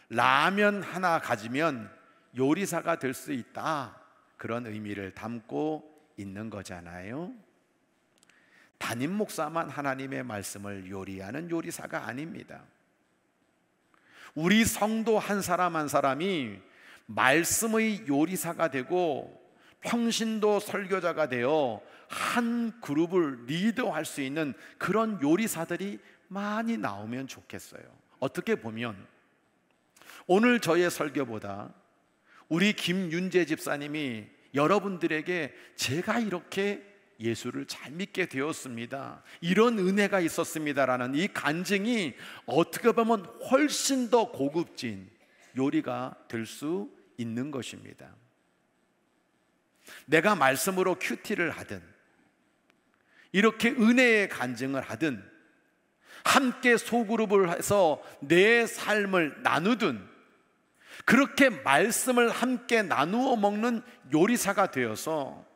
라면 하나 가지면 요리사가 될 수 있다, 그런 의미를 담고 있는 거잖아요. 담임 목사만 하나님의 말씀을 요리하는 요리사가 아닙니다. 우리 성도 한 사람 한 사람이 말씀의 요리사가 되고 평신도 설교자가 되어 한 그룹을 리드할 수 있는 그런 요리사들이 많이 나오면 좋겠어요. 어떻게 보면 오늘 저의 설교보다 우리 김윤재 집사님이 여러분들에게 제가 이렇게 예수를 잘 믿게 되었습니다, 이런 은혜가 있었습니다라는 이 간증이 어떻게 보면 훨씬 더 고급진 요리가 될 수 있는 것입니다. 내가 말씀으로 큐티를 하든 이렇게 은혜의 간증을 하든 함께 소그룹을 해서 내 삶을 나누든 그렇게 말씀을 함께 나누어 먹는 요리사가 되어서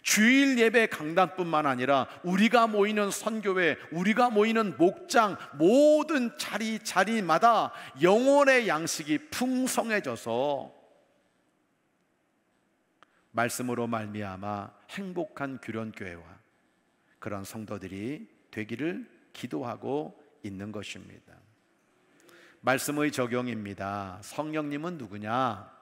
주일 예배 강단뿐만 아니라 우리가 모이는 선교회, 우리가 모이는 목장, 모든 자리마다 영혼의 양식이 풍성해져서 말씀으로 말미암아 행복한 규련교회와 그런 성도들이 되기를 기도하고 있는 것입니다. 말씀의 적용입니다. 성령님은 누구냐?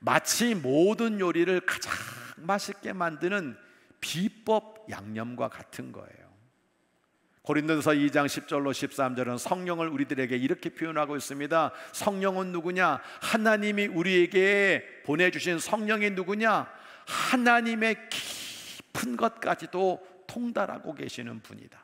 마치 모든 요리를 가장 맛있게 만드는 비법 양념과 같은 거예요. 고린도서 2장 10절로 13절은 성령을 우리들에게 이렇게 표현하고 있습니다. 성령은 누구냐? 하나님이 우리에게 보내주신 성령이 누구냐? 하나님의 깊은 것까지도 통달하고 계시는 분이다.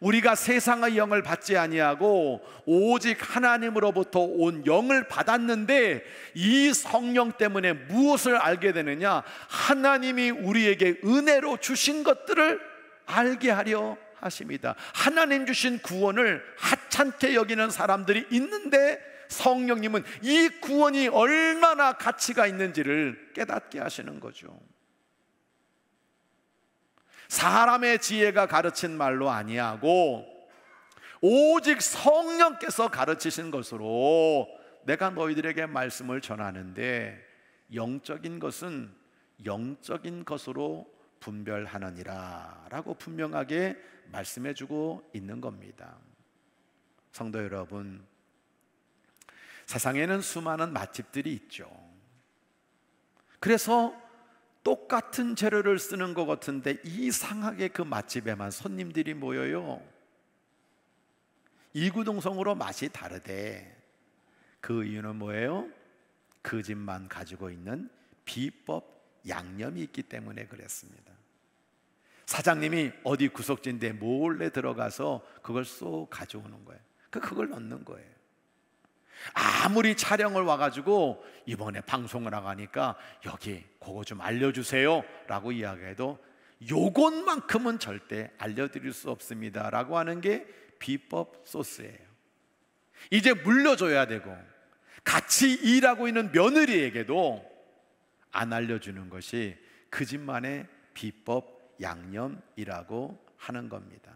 우리가 세상의 영을 받지 아니하고 오직 하나님으로부터 온 영을 받았는데 이 성령 때문에 무엇을 알게 되느냐? 하나님이 우리에게 은혜로 주신 것들을 알게 하려 하십니다. 하나님 주신 구원을 하찮게 여기는 사람들이 있는데 성령님은 이 구원이 얼마나 가치가 있는지를 깨닫게 하시는 거죠. 사람의 지혜가 가르친 말로 아니하고 오직 성령께서 가르치신 것으로 내가 너희들에게 말씀을 전하는데 영적인 것은 영적인 것으로 분별하느니라 라고 분명하게 말씀해 주고 있는 겁니다. 성도 여러분, 세상에는 수많은 맛집들이 있죠. 그래서 똑같은 재료를 쓰는 것 같은데 이상하게 그 맛집에만 손님들이 모여요. 이구동성으로 맛이 다르대. 그 이유는 뭐예요? 그 집만 가지고 있는 비법 양념이 있기 때문에 그랬습니다. 사장님이 어디 구석진데 몰래 들어가서 그걸 쏙 가져오는 거예요. 그걸 넣는 거예요. 아무리 촬영을 와가지고 이번에 방송을 나가니까 여기 그거 좀 알려주세요 라고 이야기해도 요것만큼은 절대 알려드릴 수 없습니다 라고 하는 게 비법 소스예요. 이제 물려줘야 되고 같이 일하고 있는 며느리에게도 안 알려주는 것이 그 집만의 비법 양념이라고 하는 겁니다.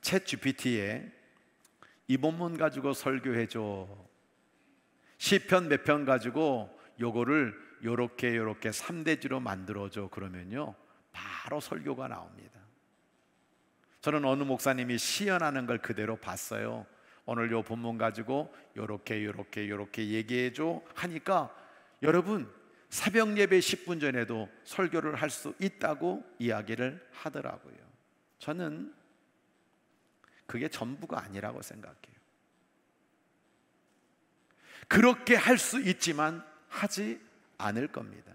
챗 GPT에 이 본문 가지고 설교해줘, 시편 몇 편 가지고 요거를 요렇게 3대지로 만들어줘 그러면요 바로 설교가 나옵니다. 저는 어느 목사님이 시연하는 걸 그대로 봤어요. 오늘 요 본문 가지고 요렇게 얘기해줘 하니까 여러분 새벽 예배 10분 전에도 설교를 할 수 있다고 이야기를 하더라고요. 저는 그게 전부가 아니라고 생각해요. 그렇게 할 수 있지만 하지 않을 겁니다.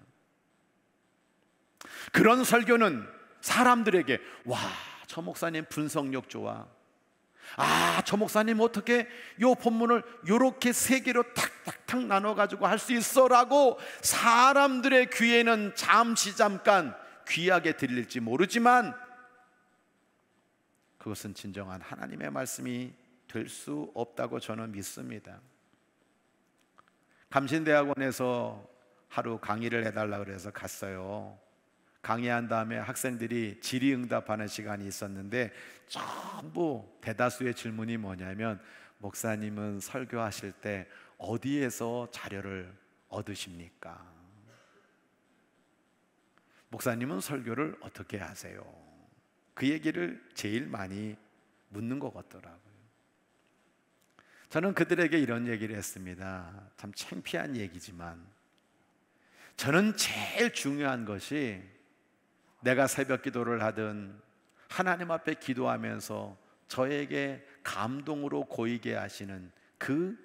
그런 설교는 사람들에게 와, 저 목사님 분석력 좋아. 아, 저 목사님 어떻게 요 본문을 요렇게 세 개로 탁탁탁 나눠가지고 할 수 있어? 라고 사람들의 귀에는 잠깐 귀하게 들릴지 모르지만 그것은 진정한 하나님의 말씀이 될 수 없다고 저는 믿습니다. 감신대학원에서 하루 강의를 해달라고 그래서 갔어요. 강의한 다음에 학생들이 질의응답하는 시간이 있었는데 전부 대다수의 질문이 뭐냐면, 목사님은 설교하실 때 어디에서 자료를 얻으십니까? 목사님은 설교를 어떻게 하세요? 그 얘기를 제일 많이 묻는 것 같더라고요. 저는 그들에게 이런 얘기를 했습니다. 참 창피한 얘기지만 저는 제일 중요한 것이 내가 새벽 기도를 하든 하나님 앞에 기도하면서 저에게 감동으로 고이게 하시는 그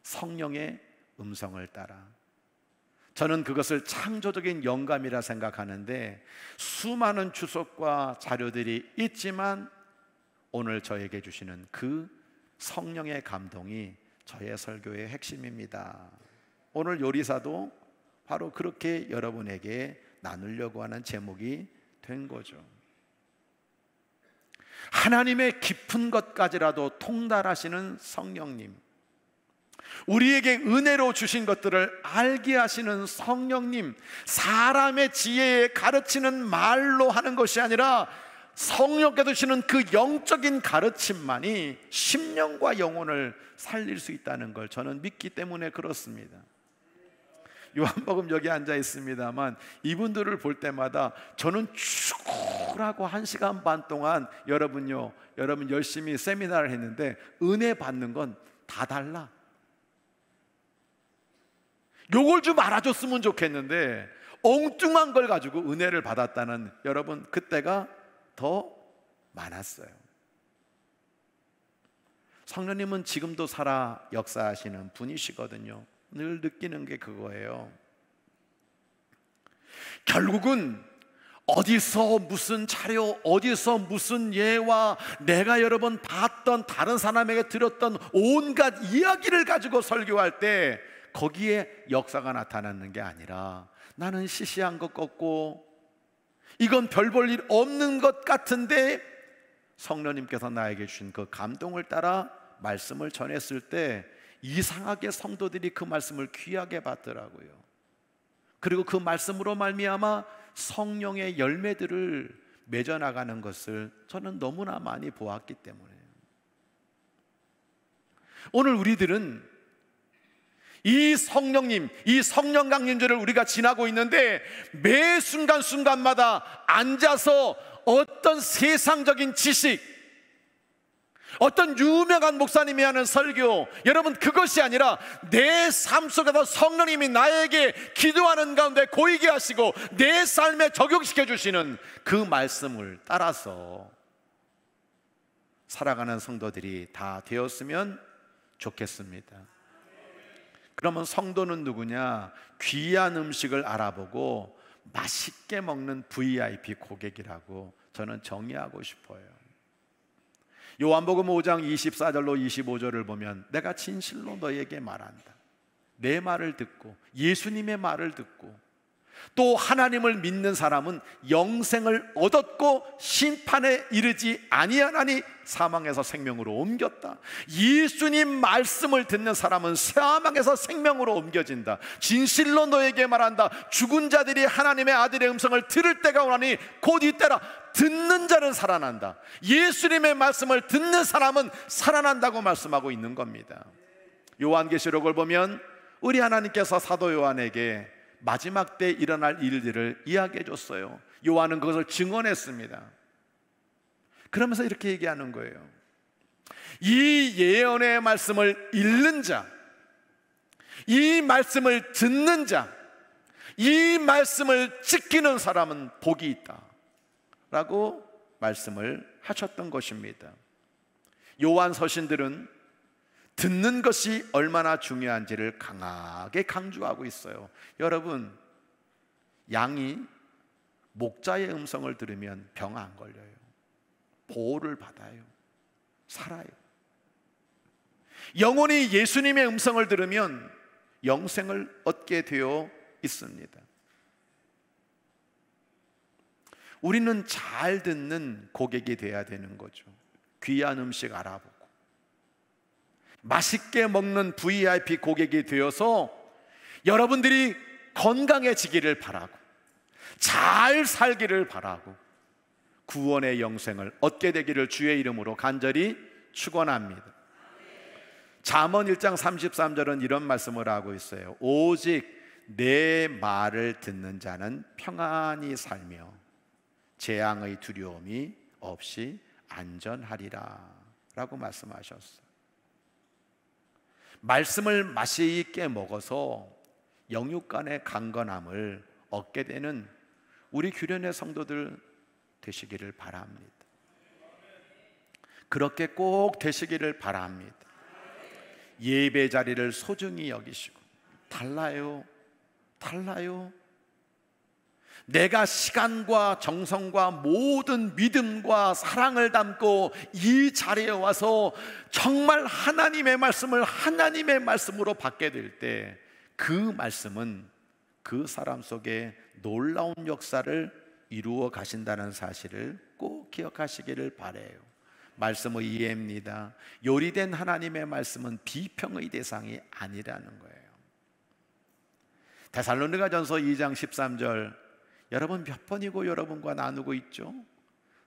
성령의 음성을 따라, 저는 그것을 창조적인 영감이라 생각하는데 수많은 주석과 자료들이 있지만 오늘 저에게 주시는 그 성령의 감동이 저의 설교의 핵심입니다. 오늘 요리사도 바로 그렇게 여러분에게 나누려고 하는 제목이 된 거죠. 하나님의 깊은 것까지라도 통달하시는 성령님, 우리에게 은혜로 주신 것들을 알게 하시는 성령님, 사람의 지혜에 가르치는 말로 하는 것이 아니라 성령께서 주시는 그 영적인 가르침만이 심령과 영혼을 살릴 수 있다는 걸 저는 믿기 때문에 그렇습니다. 요한복음 여기 앉아 있습니다만 이분들을 볼 때마다 저는 죽으라고 1시간 반 동안 여러분 열심히 세미나를 했는데 은혜 받는 건 다 달라. 요걸 좀 알아줬으면 좋겠는데 엉뚱한 걸 가지고 은혜를 받았다는 여러분, 그때가 더 많았어요. 성령님은 지금도 살아 역사하시는 분이시거든요. 늘 느끼는 게 그거예요. 결국은 어디서 무슨 자료, 어디서 무슨 예와 내가 여러 번 봤던 다른 사람에게 들었던 온갖 이야기를 가지고 설교할 때 거기에 역사가 나타나는 게 아니라 나는 시시한 것 같고 이건 별 볼 일 없는 것 같은데 성령님께서 나에게 주신 그 감동을 따라 말씀을 전했을 때 이상하게 성도들이 그 말씀을 귀하게 받더라고요. 그리고 그 말씀으로 말미암아 성령의 열매들을 맺어나가는 것을 저는 너무나 많이 보았기 때문에 오늘 우리들은 이 성령님, 이 성령 강림절을 우리가 지나고 있는데 매 순간순간마다 앉아서 어떤 세상적인 지식, 어떤 유명한 목사님이 하는 설교, 여러분 그것이 아니라 내 삶 속에서 성령님이 나에게 기도하는 가운데 고이게 하시고 내 삶에 적용시켜 주시는 그 말씀을 따라서 살아가는 성도들이 다 되었으면 좋겠습니다. 그러면 성도는 누구냐? 귀한 음식을 알아보고 맛있게 먹는 VIP 고객이라고 저는 정의하고 싶어요. 요한복음 5장 24절로 25절을 보면 내가 진실로 너에게 말한다. 내 말을 듣고 예수님의 말을 듣고 또 하나님을 믿는 사람은 영생을 얻었고 심판에 이르지 아니하나니 사망에서 생명으로 옮겼다. 예수님 말씀을 듣는 사람은 사망에서 생명으로 옮겨진다. 진실로 너에게 말한다. 죽은 자들이 하나님의 아들의 음성을 들을 때가 오나니 곧 이때라. 듣는 자는 살아난다. 예수님의 말씀을 듣는 사람은 살아난다고 말씀하고 있는 겁니다. 요한계시록을 보면 우리 하나님께서 사도 요한에게 마지막 때 일어날 일들을 이야기해 줬어요. 요한은 그것을 증언했습니다. 그러면서 이렇게 얘기하는 거예요. 이 예언의 말씀을 읽는 자, 이 말씀을 듣는 자, 이 말씀을 지키는 사람은 복이 있다 라고 말씀을 하셨던 것입니다. 요한 서신들은 듣는 것이 얼마나 중요한지를 강하게 강조하고 있어요. 여러분, 양이 목자의 음성을 들으면 병 안 걸려요. 보호를 받아요. 살아요. 영혼이 예수님의 음성을 들으면 영생을 얻게 되어 있습니다. 우리는 잘 듣는 고객이 돼야 되는 거죠. 귀한 음식 알아보고 맛있게 먹는 VIP 고객이 되어서 여러분들이 건강해지기를 바라고 잘 살기를 바라고 구원의 영생을 얻게 되기를 주의 이름으로 간절히 축원합니다. 잠언 1장 33절은 이런 말씀을 하고 있어요. 오직 내 말을 듣는 자는 평안히 살며 재앙의 두려움이 없이 안전하리라 라고 말씀하셨어요. 말씀을 맛이 있게 먹어서 영육 간의 강건함을 얻게 되는 우리 규련의 성도들 되시기를 바랍니다. 그렇게 꼭 되시기를 바랍니다. 예배 자리를 소중히 여기시고 달라요. 내가 시간과 정성과 모든 믿음과 사랑을 담고 이 자리에 와서 정말 하나님의 말씀을 하나님의 말씀으로 받게 될 때 그 말씀은 그 사람 속에 놀라운 역사를 이루어 가신다는 사실을 꼭 기억하시기를 바라요. 말씀의 이해입니다. 요리된 하나님의 말씀은 비평의 대상이 아니라는 거예요. 데살로니가전서 2장 13절, 여러분 몇 번이고 여러분과 나누고 있죠?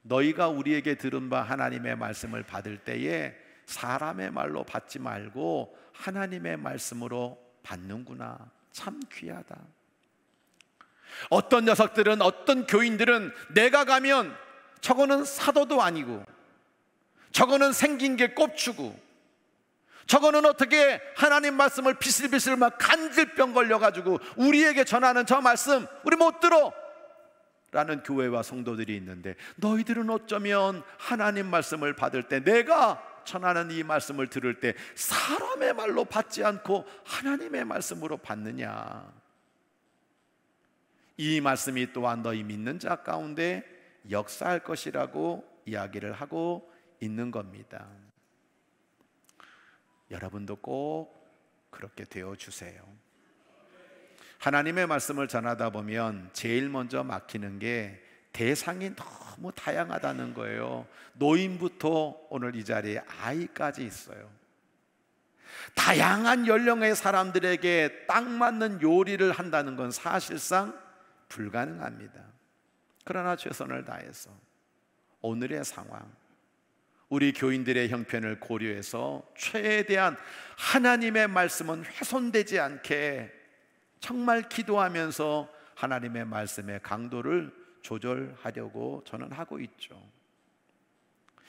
너희가 우리에게 들은 바 하나님의 말씀을 받을 때에 사람의 말로 받지 말고 하나님의 말씀으로 받는구나. 참 귀하다. 어떤 녀석들은, 어떤 교인들은 내가 가면 저거는 사도도 아니고 저거는 생긴 게 꼽추고 저거는 어떻게 하나님 말씀을 비실비실 막 간질병 걸려가지고 우리에게 전하는 저 말씀 우리 못 들어 라는 교회와 성도들이 있는데, 너희들은 어쩌면 하나님 말씀을 받을 때, 내가 전하는 이 말씀을 들을 때 사람의 말로 받지 않고 하나님의 말씀으로 받느냐. 이 말씀이 또한 너희 믿는 자 가운데 역사할 것이라고 이야기를 하고 있는 겁니다. 여러분도 꼭 그렇게 되어주세요. 하나님의 말씀을 전하다 보면 제일 먼저 막히는 게 대상이 너무 다양하다는 거예요. 노인부터 오늘 이 자리에 아이까지 있어요. 다양한 연령의 사람들에게 딱 맞는 요리를 한다는 건 사실상 불가능합니다. 그러나 최선을 다해서 오늘의 상황, 우리 교인들의 형편을 고려해서 최대한 하나님의 말씀은 훼손되지 않게 정말 기도하면서 하나님의 말씀의 강도를 조절하려고 저는 하고 있죠.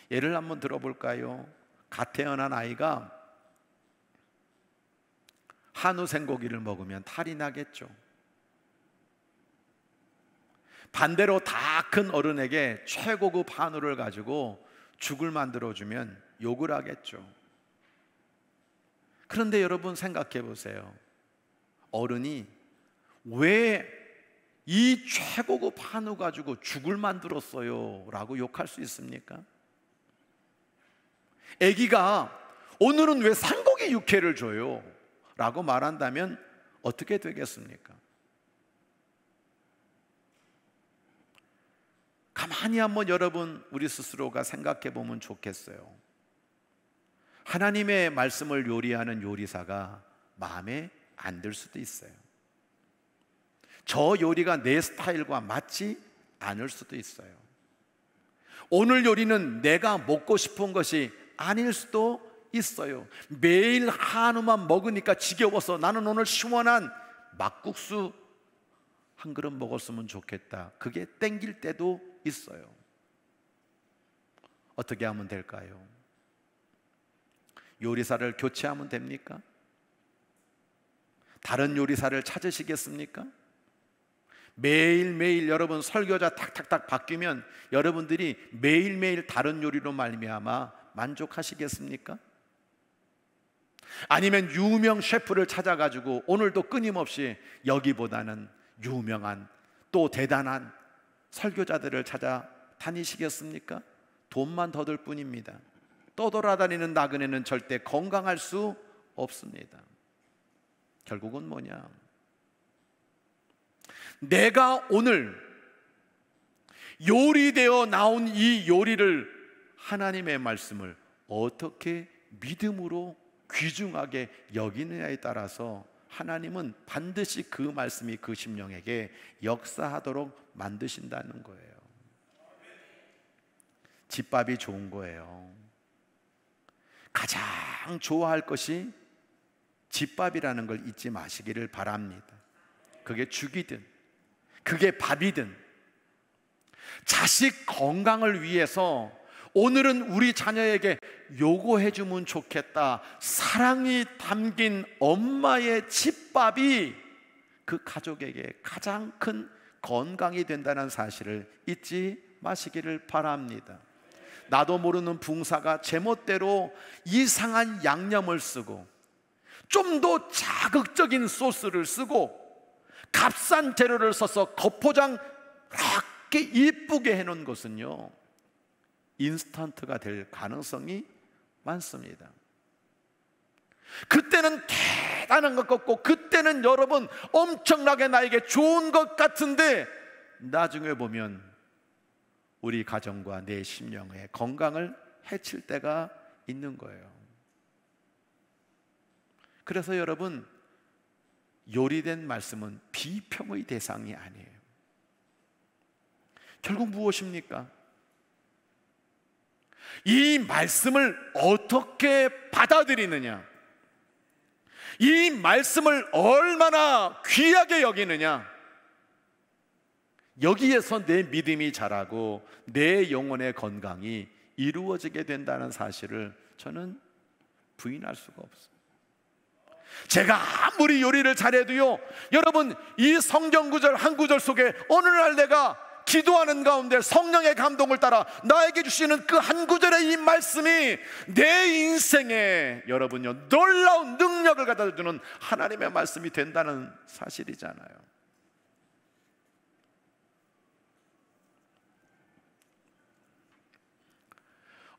예를 한번 들어볼까요? 갓 태어난 아이가 한우 생고기를 먹으면 탈이 나겠죠. 반대로 다 큰 어른에게 최고급 한우를 가지고 죽을 만들어주면 욕을 하겠죠. 그런데 여러분 생각해 보세요. 어른이 왜 이 최고급 한우 가지고 죽을 만들었어요? 라고 욕할 수 있습니까? 아기가 오늘은 왜 산고기 육회를 줘요? 라고 말한다면 어떻게 되겠습니까? 가만히 한번 여러분 우리 스스로가 생각해 보면 좋겠어요. 하나님의 말씀을 요리하는 요리사가 마음에 안 들 수도 있어요. 저 요리가 내 스타일과 맞지 않을 수도 있어요. 오늘 요리는 내가 먹고 싶은 것이 아닐 수도 있어요. 매일 한우만 먹으니까 지겨워서 나는 오늘 시원한 막국수 한 그릇 먹었으면 좋겠다. 그게 땡길 때도 있어요. 어떻게 하면 될까요? 요리사를 교체하면 됩니까? 다른 요리사를 찾으시겠습니까? 매일매일 여러분 설교자 탁탁탁 바뀌면 여러분들이 매일매일 다른 요리로 말미암아 만족하시겠습니까? 아니면 유명 셰프를 찾아가지고 오늘도 끊임없이 여기보다는 유명한 또 대단한 설교자들을 찾아 다니시겠습니까? 돈만 더 들 뿐입니다. 떠돌아다니는 나그네는 절대 건강할 수 없습니다. 결국은 뭐냐? 내가 오늘 요리되어 나온 이 요리를, 하나님의 말씀을 어떻게 믿음으로 귀중하게 여기느냐에 따라서 하나님은 반드시 그 말씀이 그 심령에게 역사하도록 만드신다는 거예요. 집밥이 좋은 거예요. 가장 좋아할 것이 집밥이라는 걸 잊지 마시기를 바랍니다. 그게 죽이든 그게 밥이든 자식 건강을 위해서 오늘은 우리 자녀에게 요거 해주면 좋겠다, 사랑이 담긴 엄마의 집밥이 그 가족에게 가장 큰 건강이 된다는 사실을 잊지 마시기를 바랍니다. 나도 모르는 붕사가 제멋대로 이상한 양념을 쓰고 좀 더 자극적인 소스를 쓰고 값싼 재료를 써서 겉포장 그렇게 이쁘게 해놓은 것은요, 인스턴트가 될 가능성이 많습니다. 그때는 대단한 것 같고, 그때는 여러분 엄청나게 나에게 좋은 것 같은데, 나중에 보면 우리 가정과 내 심령의 건강을 해칠 때가 있는 거예요. 그래서 여러분, 요리된 말씀은 비평의 대상이 아니에요. 결국 무엇입니까? 이 말씀을 어떻게 받아들이느냐, 이 말씀을 얼마나 귀하게 여기느냐, 여기에서 내 믿음이 자라고 내 영혼의 건강이 이루어지게 된다는 사실을 저는 부인할 수가 없어요. 제가 아무리 요리를 잘해도요, 여러분, 이 성경 구절 한 구절 속에 어느 날 내가 기도하는 가운데 성령의 감동을 따라 나에게 주시는 그 한 구절의 이 말씀이 내 인생에 여러분요, 놀라운 능력을 갖다 주는 하나님의 말씀이 된다는 사실이잖아요.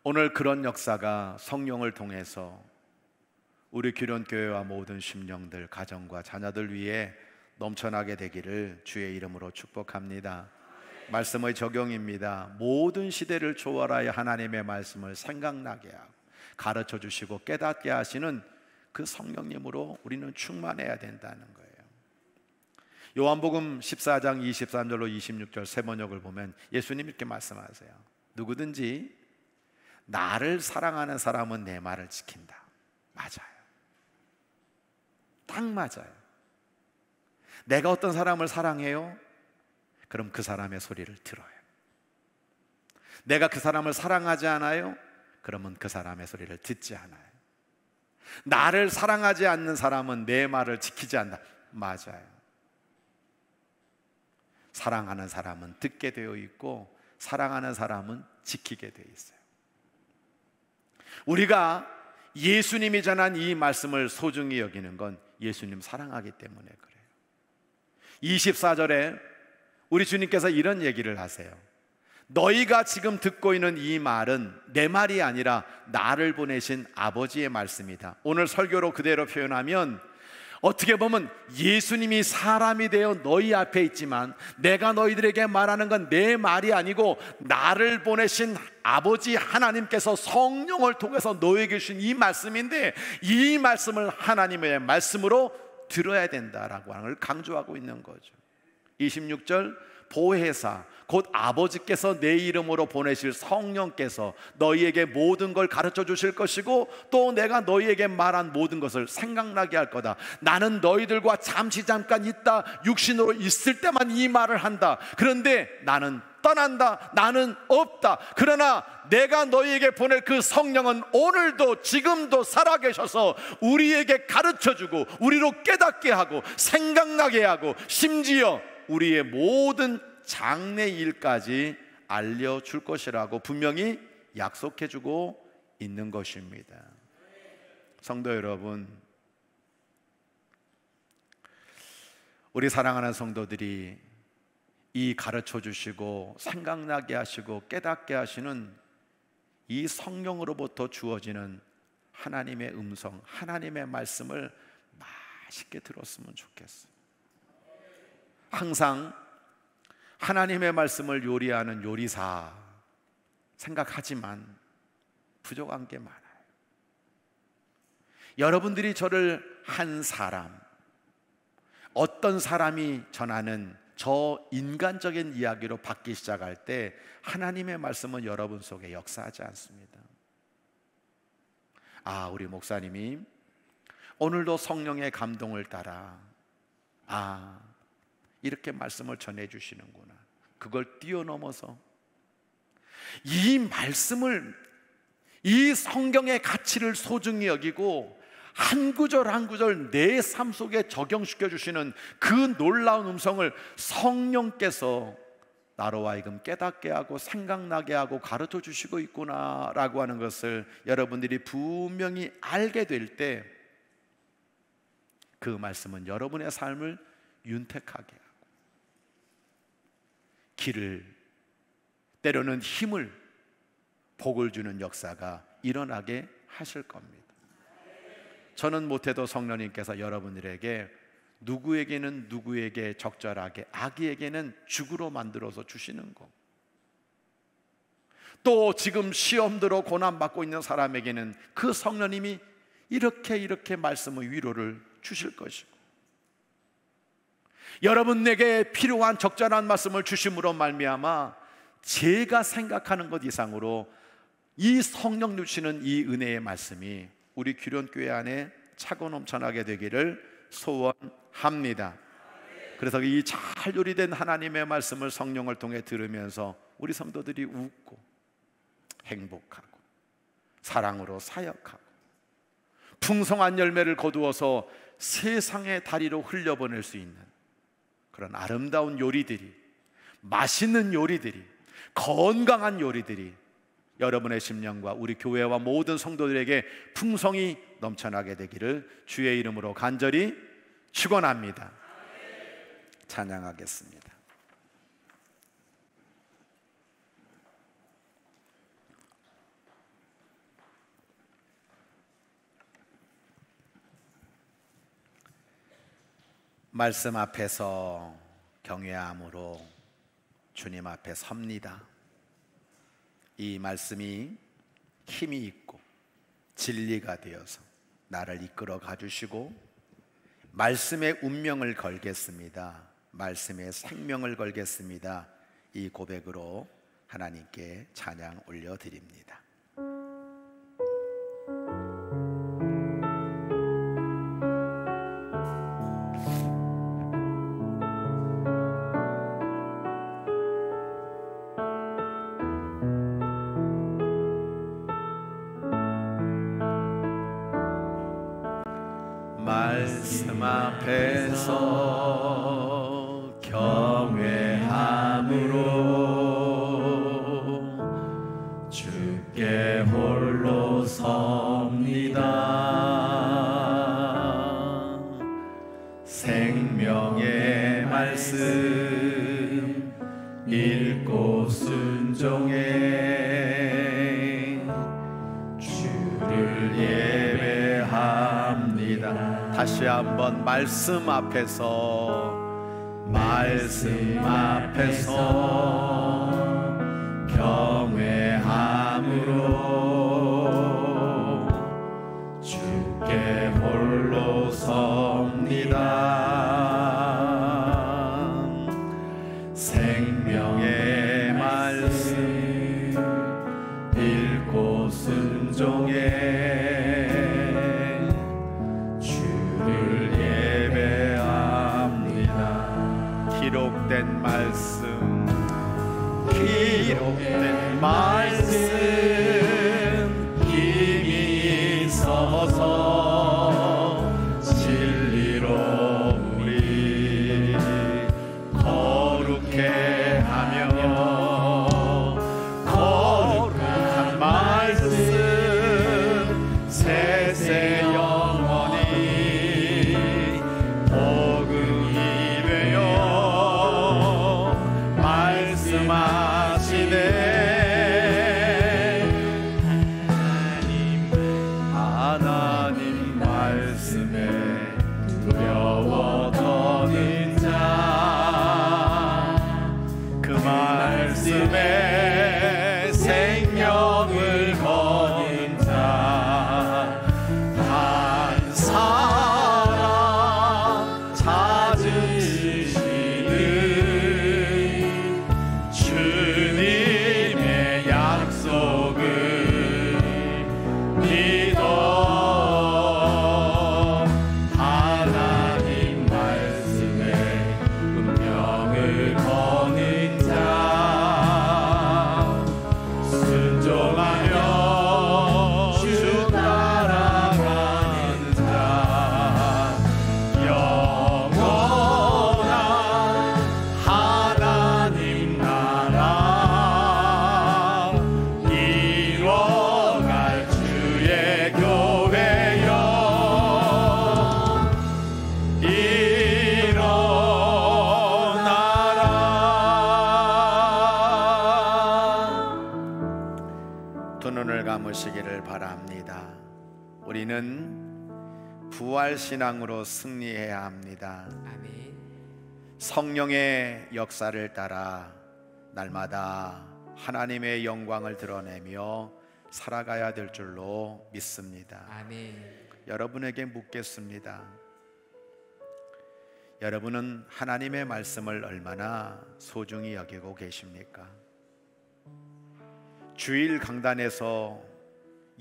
오늘 그런 역사가 성령을 통해서 우리 기련교회와 모든 심령들, 가정과 자녀들 위해 넘쳐나게 되기를 주의 이름으로 축복합니다. 말씀의 적용입니다. 모든 시대를 초월하여 하나님의 말씀을 생각나게 하고 가르쳐 주시고 깨닫게 하시는 그 성령님으로 우리는 충만해야 된다는 거예요. 요한복음 14장 23절로 26절 세 번역을 보면 예수님이 이렇게 말씀하세요. 누구든지 나를 사랑하는 사람은 내 말을 지킨다. 맞아요. 딱 맞아요. 내가 어떤 사람을 사랑해요? 그럼 그 사람의 소리를 들어요. 내가 그 사람을 사랑하지 않아요? 그러면 그 사람의 소리를 듣지 않아요. 나를 사랑하지 않는 사람은 내 말을 지키지 않는다. 맞아요. 사랑하는 사람은 듣게 되어 있고 사랑하는 사람은 지키게 되어 있어요. 우리가 예수님이 전한 이 말씀을 소중히 여기는 건 예수님 사랑하기 때문에 그래요. 24절에 우리 주님께서 이런 얘기를 하세요. 너희가 지금 듣고 있는 이 말은 내 말이 아니라 나를 보내신 아버지의 말씀이다. 오늘 설교로 그대로 표현하면 어떻게 보면 예수님이 사람이 되어 너희 앞에 있지만 내가 너희들에게 말하는 건 내 말이 아니고 나를 보내신 아버지 하나님께서 성령을 통해서 너에게 주신 이 말씀인데, 이 말씀을 하나님의 말씀으로 들어야 된다라고 하는 걸 강조하고 있는 거죠. 26절, 보혜사 곧 아버지께서 내 이름으로 보내실 성령께서 너희에게 모든 걸 가르쳐 주실 것이고 또 내가 너희에게 말한 모든 것을 생각나게 할 거다. 나는 너희들과 잠깐 있다 육신으로 있을 때만 이 말을 한다. 그런데 나는 떠난다. 나는 없다. 그러나 내가 너희에게 보낼 그 성령은 오늘도 지금도 살아계셔서 우리에게 가르쳐주고 우리로 깨닫게 하고 생각나게 하고 심지어 우리의 모든 장래 일까지 알려줄 것이라고 분명히 약속해주고 있는 것입니다. 성도 여러분, 우리 사랑하는 성도들이 이 가르쳐 주시고 생각나게 하시고 깨닫게 하시는 이 성령으로부터 주어지는 하나님의 음성, 하나님의 말씀을 맛있게 들었으면 좋겠어요. 항상 하나님의 말씀을 요리하는 요리사 생각하지만 부족한 게 많아요. 여러분들이 저를 한 사람, 어떤 사람이 전하는 저 인간적인 이야기로 받기 시작할 때 하나님의 말씀은 여러분 속에 역사하지 않습니다. 아, 우리 목사님이 오늘도 성령의 감동을 따라 이렇게 말씀을 전해주시는구나. 그걸 뛰어넘어서 이 말씀을, 이 성경의 가치를 소중히 여기고 한 구절 한 구절 내 삶 속에 적용시켜 주시는 그 놀라운 음성을 성령께서 나로 하여금 깨닫게 하고 생각나게 하고 가르쳐 주시고 있구나라고 하는 것을 여러분들이 분명히 알게 될 때 그 말씀은 여러분의 삶을 윤택하게 하고 길을, 때로는 힘을, 복을 주는 역사가 일어나게 하실 겁니다. 저는 못해도 성령님께서 여러분들에게 누구에게는 누구에게 적절하게, 아기에게는 죽으로 만들어서 주시는 것, 또 지금 시험대로 고난받고 있는 사람에게는 그 성령님이 이렇게 말씀의 위로를 주실 것이고, 여러분에게 필요한 적절한 말씀을 주심으로 말미암아 제가 생각하는 것 이상으로 이 성령 주시는 이 은혜의 말씀이 우리 규련교회 안에 차고 넘쳐나게 되기를 소원합니다. 그래서 이 잘 요리된 하나님의 말씀을 성령을 통해 들으면서 우리 성도들이 웃고 행복하고 사랑으로 사역하고 풍성한 열매를 거두어서 세상의 다리로 흘려보낼 수 있는 그런 아름다운 요리들이, 맛있는 요리들이, 건강한 요리들이 여러분의 심령과 우리 교회와 모든 성도들에게 풍성히 넘쳐나게 되기를 주의 이름으로 간절히 축원합니다. 찬양하겠습니다. 말씀 앞에서 경외함으로 주님 앞에 섭니다. 이 말씀이 힘이 있고 진리가 되어서 나를 이끌어 가주시고 말씀의 운명을 걸겠습니다. 말씀의 생명을 걸겠습니다. 이 고백으로 하나님께 찬양 올려드립니다. 말씀 앞에서 경외함으로 주께 홀로 섭니다. 생명의 말씀 읽고 순종해 주를 예배합니다. 다시 한번 말씀 앞에서 경외함으로 주께 홀로 섭니다. 생명의 말씀 읽고 순종해 기록된 말씀 힘이 있어서 진리로 말씀에 두려워 떠는 자, 그 말씀에 생명을 거는 자, 한 사람 찾으시는 주님의 약속을 믿어 하나님 말씀에 운명을 거는 자, 순종하며 주 따라가는 자, 영원한 하나님 나라 이뤄갈 주의 교회여 일어나라. 두 눈을 감으시기를 바랍니다. 우리는 부활신앙으로 승리해야 합니다. 성령의 역사를 따라 날마다 하나님의 영광을 드러내며 살아가야 될 줄로 믿습니다. 여러분에게 묻겠습니다. 여러분은 하나님의 말씀을 얼마나 소중히 여기고 계십니까? 주일 강단에서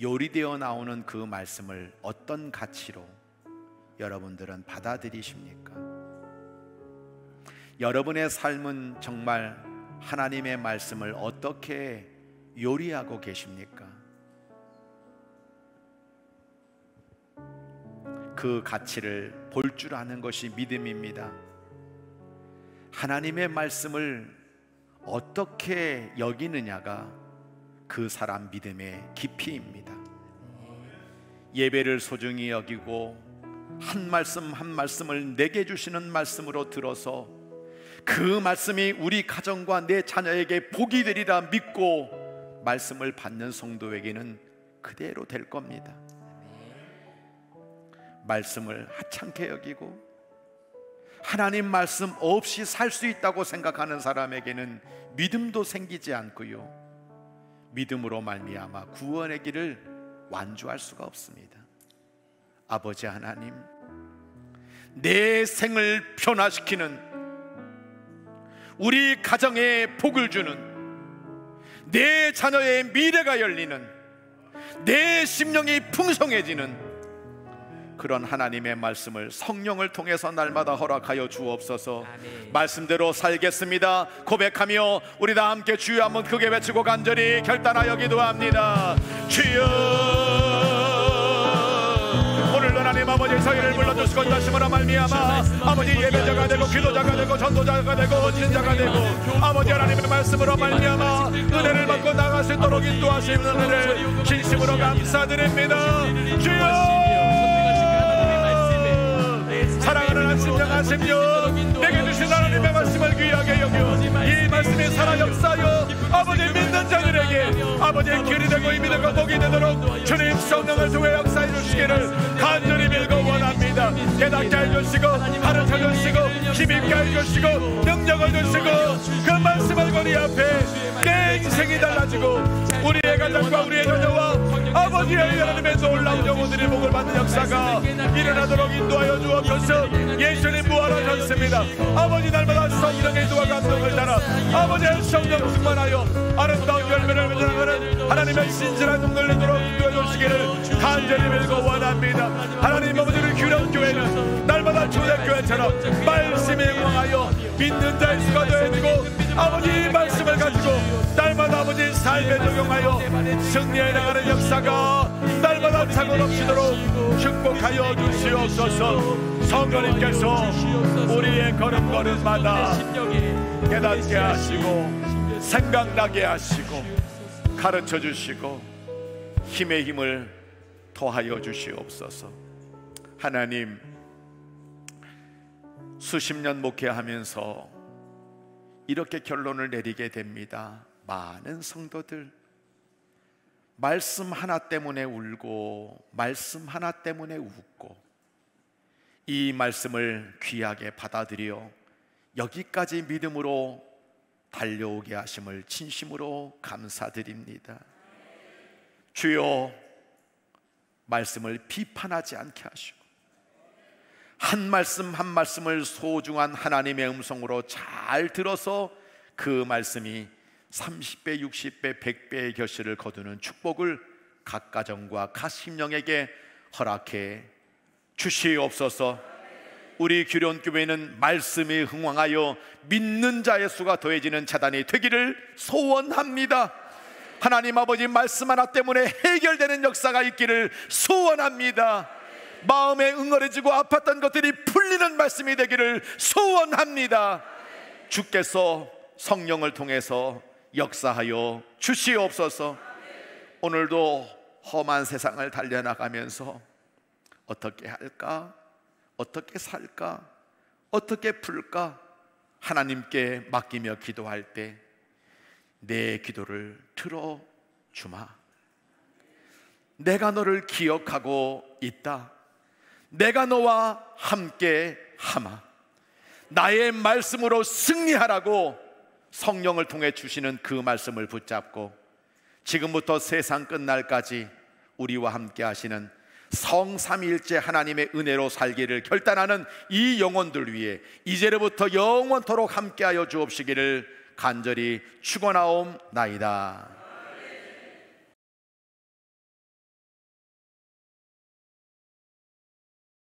요리되어 나오는 그 말씀을 어떤 가치로 여러분들은 받아들이십니까? 여러분의 삶은 정말 하나님의 말씀을 어떻게 요리하고 계십니까? 그 가치를 볼 줄 아는 것이 믿음입니다. 하나님의 말씀을 어떻게 여기느냐가 그 사람 믿음의 깊이입니다. 예배를 소중히 여기고 한 말씀 한 말씀을 내게 주시는 말씀으로 들어서 그 말씀이 우리 가정과 내 자녀에게 복이 되리라 믿고 말씀을 받는 성도에게는 그대로 될 겁니다. 말씀을 하찮게 여기고 하나님 말씀 없이 살 수 있다고 생각하는 사람에게는 믿음도 생기지 않고요, 믿음으로 말미암아 구원의 길을 완주할 수가 없습니다. 아버지 하나님, 내 생을 변화시키는, 우리 가정에 복을 주는, 내 자녀의 미래가 열리는, 내 심령이 풍성해지는 그런 하나님의 말씀을 성령을 통해서 날마다 허락하여 주옵소서. 말씀대로 살겠습니다 고백하며 우리 다 함께 주여 한번 크게 외치고 간절히 결단하여 기도합니다. 주여, 오늘도 하나님 아버지 저희를 불러주시고 인도하심으로 말미암아 아버지 예배자가 되고 기도자가 되고 전도자가 되고 진자가 되고 아버지 하나님의 말씀으로 말미암아 은혜를 받고 나갈 수 있도록 인도하시는 은혜를 진심으로 감사드립니다. 주여, 사랑하는 한심령 한심령, 내게 주신 하나님의 말씀을 귀하게 여겨 이 말씀이 살아 역사하여 아버지 믿는 자들에게 아버지의 길이 되고 힘이 되고 복이 되도록 주님 성령을 통해 역사해 주시기를 간절히 빌고 원합니다. 깨닫게 해주시고 가르쳐 주시고 힘있게 해주시고 능력을 주시고 그 말씀을 우리 앞에 내 인생이 달라지고 우리의 가정과 우리의 자녀와 아버지의 하나님의 놀라운 영혼들이 복을 받는 역사가 일어나도록 인도하여 주옵소서. 예수님 부활하셨습니다. 아버지 날마다 성령의 인도와 감동을 따라 아버지의 성령 충만하여 아름다운 열매를 맺어나가는 하나님의 신실한 동들리도록 인도해 주시기를 간절히 빌고 원합니다. 하나님 아버지를 귀한 교회는 날마다 초대교회처럼 말씀에 응하여 믿는 자의 수가 되어지고 아버지 말씀을 가지고 날마다 아버지 삶에 적용하여 승리해 나가는 역사가 날마다 착오 없이도록 축복하여 주시옵소서. 성령님께서 우리의 걸음걸음마다 깨닫게 하시고 생각나게 하시고 가르쳐 주시고 힘의 힘을 더하여 주시옵소서. 하나님, 수십 년 목회하면서 이렇게 결론을 내리게 됩니다. 많은 성도들 말씀 하나 때문에 울고 말씀 하나 때문에 웃고 이 말씀을 귀하게 받아들여 여기까지 믿음으로 달려오게 하심을 진심으로 감사드립니다. 주여, 말씀을 비판하지 않게 하시고 한 말씀 한 말씀을 소중한 하나님의 음성으로 잘 들어서 그 말씀이 30배, 60배, 100배의 결실을 거두는 축복을 각 가정과 각 심령에게 허락해 주시옵소서. 우리 규련교회는 말씀에 흥왕하여 믿는 자의 수가 더해지는 재단이 되기를 소원합니다. 하나님 아버지, 말씀 하나 때문에 해결되는 역사가 있기를 소원합니다. 마음에 응어려지고 아팠던 것들이 풀리는 말씀이 되기를 소원합니다. 주께서 성령을 통해서 역사하여 주시옵소서. 오늘도 험한 세상을 달려나가면서 어떻게 할까? 어떻게 살까? 어떻게 풀까? 하나님께 맡기며 기도할 때 내 기도를 들어주마. 내가 너를 기억하고 있다. 내가 너와 함께 하마. 나의 말씀으로 승리하라고 성령을 통해 주시는 그 말씀을 붙잡고 지금부터 세상 끝날까지 우리와 함께 하시는 성삼위일체 하나님의 은혜로 살기를 결단하는 이 영혼들 위해 이제로부터 영원토록 함께하여 주옵시기를 간절히 축원하옵나이다.